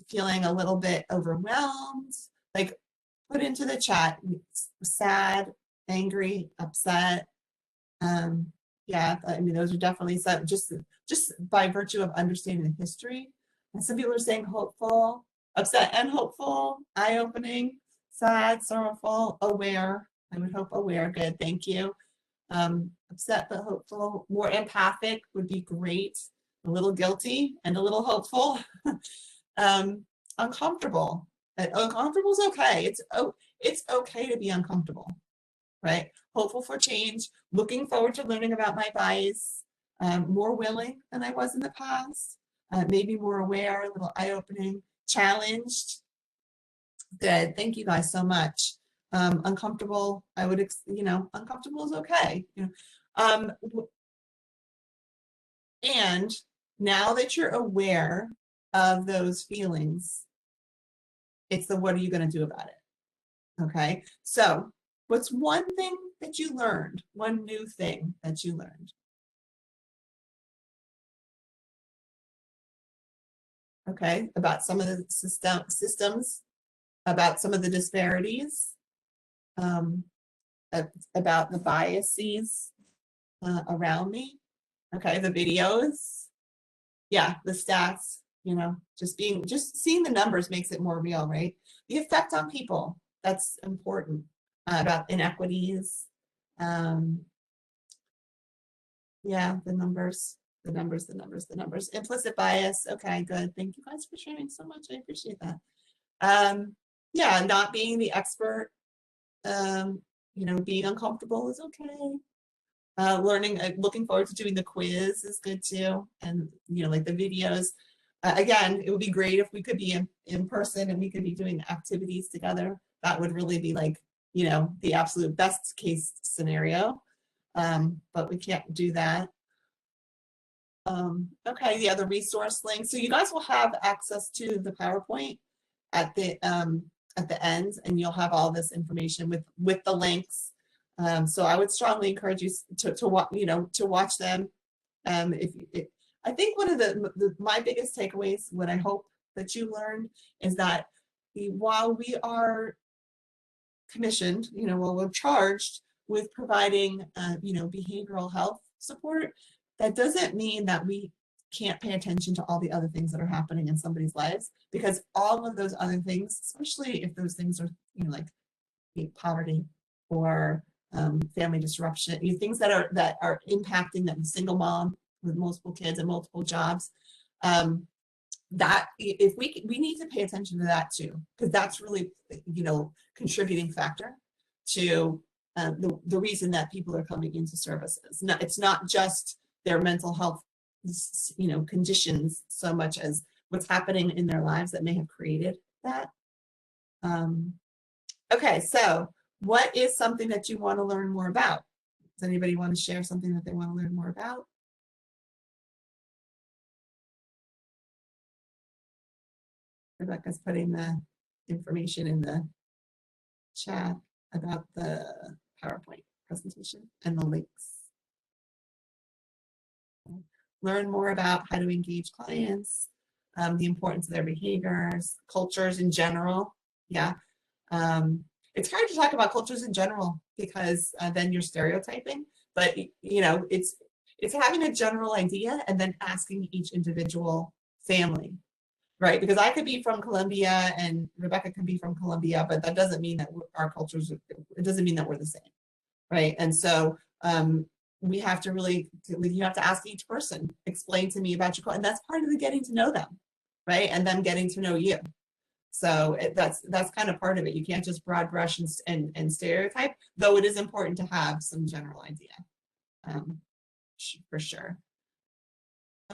feeling a little bit overwhelmed? Like, put into the chat, sad, angry, upset. Yeah, I mean, those are definitely some, just by virtue of understanding the history. And some people are saying hopeful, upset and hopeful, eye-opening, sad, sorrowful, aware. I would hope aware. Good, thank you. Upset but hopeful, more empathic would be great. A little guilty and a little hopeful. Uncomfortable. Uncomfortable is okay. It's okay to be uncomfortable, right? Hopeful for change, looking forward to learning about my bias, more willing than I was in the past, maybe more aware, a little eye-opening, challenged. Good, thank you guys so much. Uncomfortable, uncomfortable is okay. And now that you're aware of those feelings, it's the what are you going to do about it? Okay, so what's one thing that you learned, one new thing that you learned? Okay, about some of the systems, about some of the disparities, about the biases around me. Okay, the videos, yeah, the stats, just seeing the numbers makes it more real, right? The effect on people, that's important, about inequities. Yeah, the numbers. Implicit bias, okay, good. Thank you guys for sharing so much, I appreciate that. Yeah, not being the expert, being uncomfortable is okay. Learning, looking forward to doing the quiz is good too. And, like the videos, again, it would be great if we could be in person and we could be doing activities together. That would really be like, the absolute best case scenario. But we can't do that. Okay, yeah, the resource link. So you guys will have access to the PowerPoint at the end, and you'll have all this information with the links. So I would strongly encourage you to watch them. I think one of my biggest takeaways, what I hope that you learned, is that while we are commissioned, well, we're charged with providing, behavioral health support. That doesn't mean that we can't pay attention to all the other things that are happening in somebody's lives, because all of those other things, especially if those things are, like poverty or family disruption, things that are impacting them, single mom with multiple kids and multiple jobs, that if we need to pay attention to that too, because that's really contributing factor to the reason that people are coming into services. It's not just their mental health conditions so much as what's happening in their lives that may have created that. Okay, so what is something that you want to learn more about? Does anybody want to share something that they want to learn more about? Rebecca's putting the information in the chat about the PowerPoint presentation and the links. Learn more about how to engage clients, the importance of their behaviors, cultures in general. Yeah. It's hard to talk about cultures in general because then you're stereotyping, but it's having a general idea and then asking each individual family, right? Because I could be from Colombia and Rebecca could be from Colombia, but that doesn't mean that our cultures, it doesn't mean that we're the same, right? And so we have to you have to ask each person, explain to me about your culture, and that's part of the getting to know them, right? And them getting to know you. So that's kind of part of it. You can't just broad brush and stereotype, though it is important to have some general idea, for sure.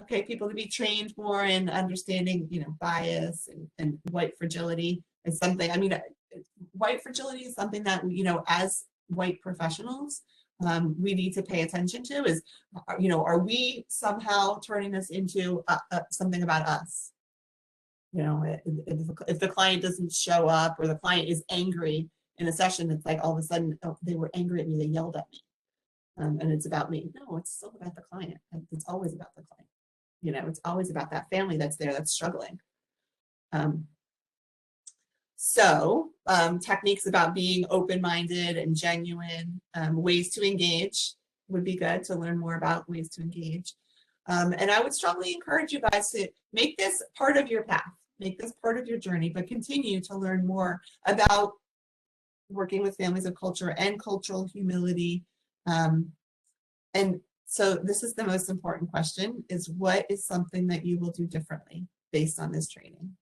Okay, people to be trained more in understanding, bias and white fragility is something. I mean, white fragility is something that, as white professionals, we need to pay attention to. Is, are we somehow turning this into something about us? If the client doesn't show up or the client is angry in a session, it's like all of a sudden, oh, they were angry at me, they yelled at me, and it's about me. No, it's still about the client. It's always about the client. It's always about that family that's there, that's struggling. Techniques about being open-minded and genuine, ways to engage would be good to learn more about ways to engage. And I would strongly encourage you guys to make this part of your path, make this part of your journey, but continue to learn more about working with families of culture and cultural humility. And so this is the most important question, is what is something that you will do differently based on this training?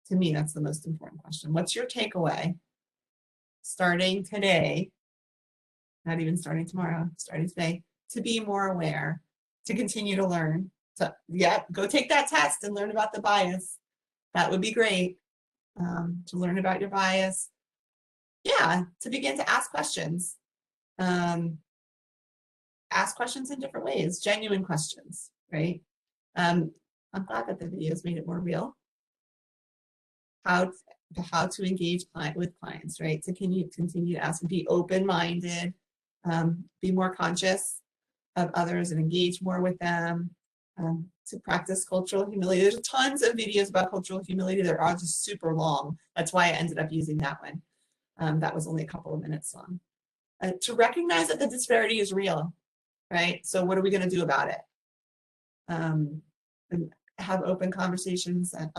To me, that's the most important question. What's your takeaway starting today, not even starting tomorrow, starting today, to be more aware, to continue to learn, go take that test and learn about the bias. That would be great, to learn about your bias. Yeah, to begin to ask questions. Ask questions in different ways, genuine questions, right? I'm glad that the videos made it more real. How to engage with clients, right? To continue to ask, be open-minded, be more conscious of others and engage more with them, to practice cultural humility. There's tons of videos about cultural humility. They're all just super long. That's why I ended up using that one. That was only a couple of minutes long. To recognize that the disparity is real, right? So what are we going to do about it? And have open conversations and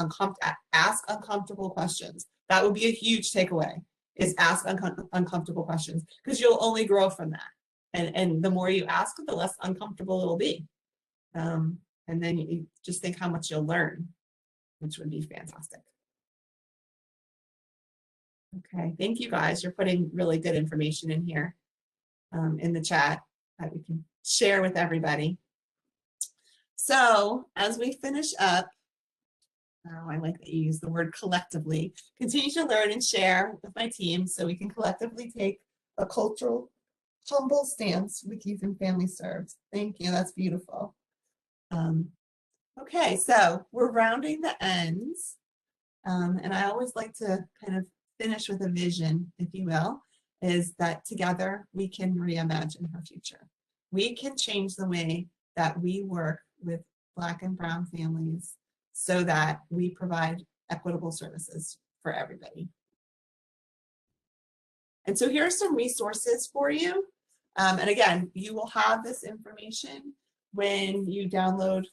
ask uncomfortable questions. That would be a huge takeaway, is ask uncomfortable questions, because you'll only grow from that. And the more you ask, the less uncomfortable it'll be. And then you just think how much you'll learn, which would be fantastic. Okay, thank you guys. You're putting really good information in here, in the chat that we can share with everybody. So as we finish up, I like that you use the word collectively, continue to learn and share with my team so we can collectively take a cultural, humble stance with youth and family served. Thank you, that's beautiful. Okay, so we're rounding the ends, and I always like to kind of finish with a vision, if you will, is that together we can reimagine our future. We can change the way that we work with Black and Brown families so that we provide equitable services for everybody. And so here are some resources for you. And again, you will have this information when you download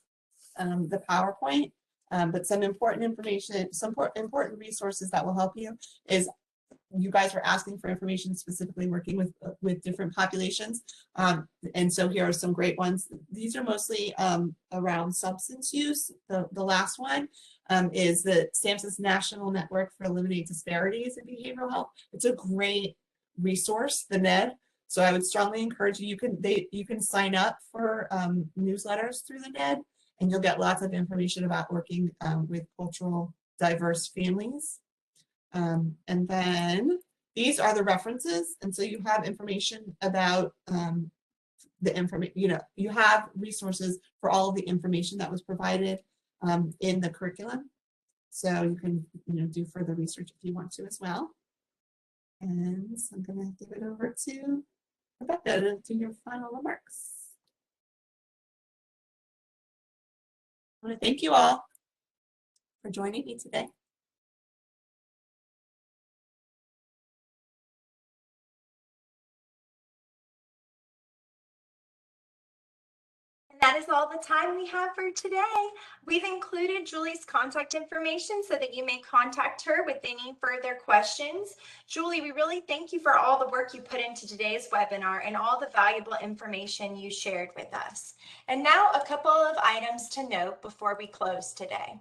the PowerPoint, but some important information, some important resources that will help you is you guys were asking for information specifically working with different populations. And so here are some great ones. These are mostly around substance use. The last one is the SAMHSA's National Network for Eliminating Disparities in Behavioral Health. It's a great resource, the NED. So I would strongly encourage you, you can sign up for newsletters through the NED, and you'll get lots of information about working with cultural diverse families. And then these are the references. And so you have information about the information, you have resources for all of the information that was provided in the curriculum. So you can, do further research if you want to as well. And so I'm going to give it over to Rebecca to do your final remarks. I want to thank you all for joining me today. And that is all the time we have for today. We've included Julie's contact information so that you may contact her with any further questions. Julie, we really thank you for all the work you put into today's webinar and all the valuable information you shared with us. And now a couple of items to note before we close today.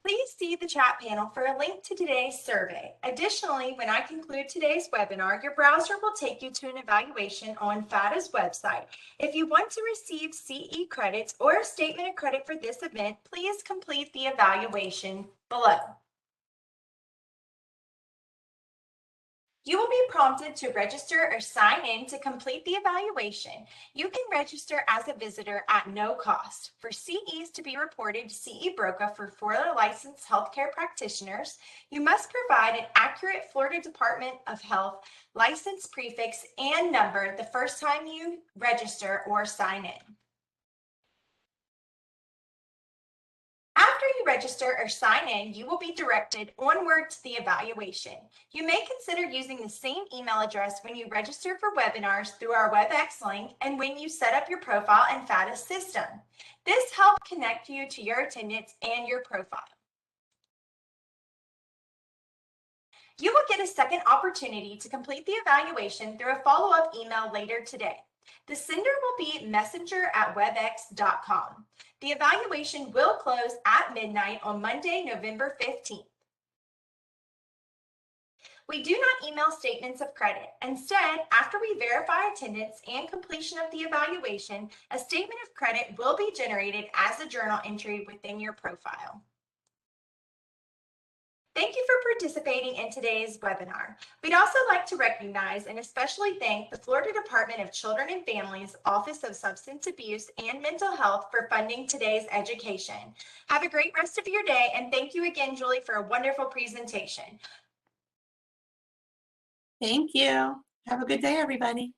Please see the chat panel for a link to today's survey. Additionally, when I conclude today's webinar, your browser will take you to an evaluation on FADA's website. If you want to receive CE credits or a statement of credit for this event, please complete the evaluation below. You will be prompted to register or sign in to complete the evaluation. You can register as a visitor at no cost. For CEs to be reported to CE Broca for Florida licensed healthcare practitioners, you must provide an accurate Florida Department of Health license prefix and number the first time you register or sign in. After you register or sign in, you will be directed onward to the evaluation. You may consider using the same email address when you register for webinars through our WebEx link and when you set up your profile in FADA's system. This helps connect you to your attendance and your profile. You will get a second opportunity to complete the evaluation through a follow-up email later today. The sender will be messenger@webex.com. The evaluation will close at midnight on Monday, November 15th. We do not email statements of credit. Instead, after we verify attendance and completion of the evaluation, a statement of credit will be generated as a journal entry within your profile. Thank you for participating in today's webinar. We'd also like to recognize and especially thank the Florida Department of Children and Families Office of Substance Abuse and Mental Health for funding today's education. Have a great rest of your day, and thank you again, Julie, for a wonderful presentation. Thank you. Have a good day, everybody.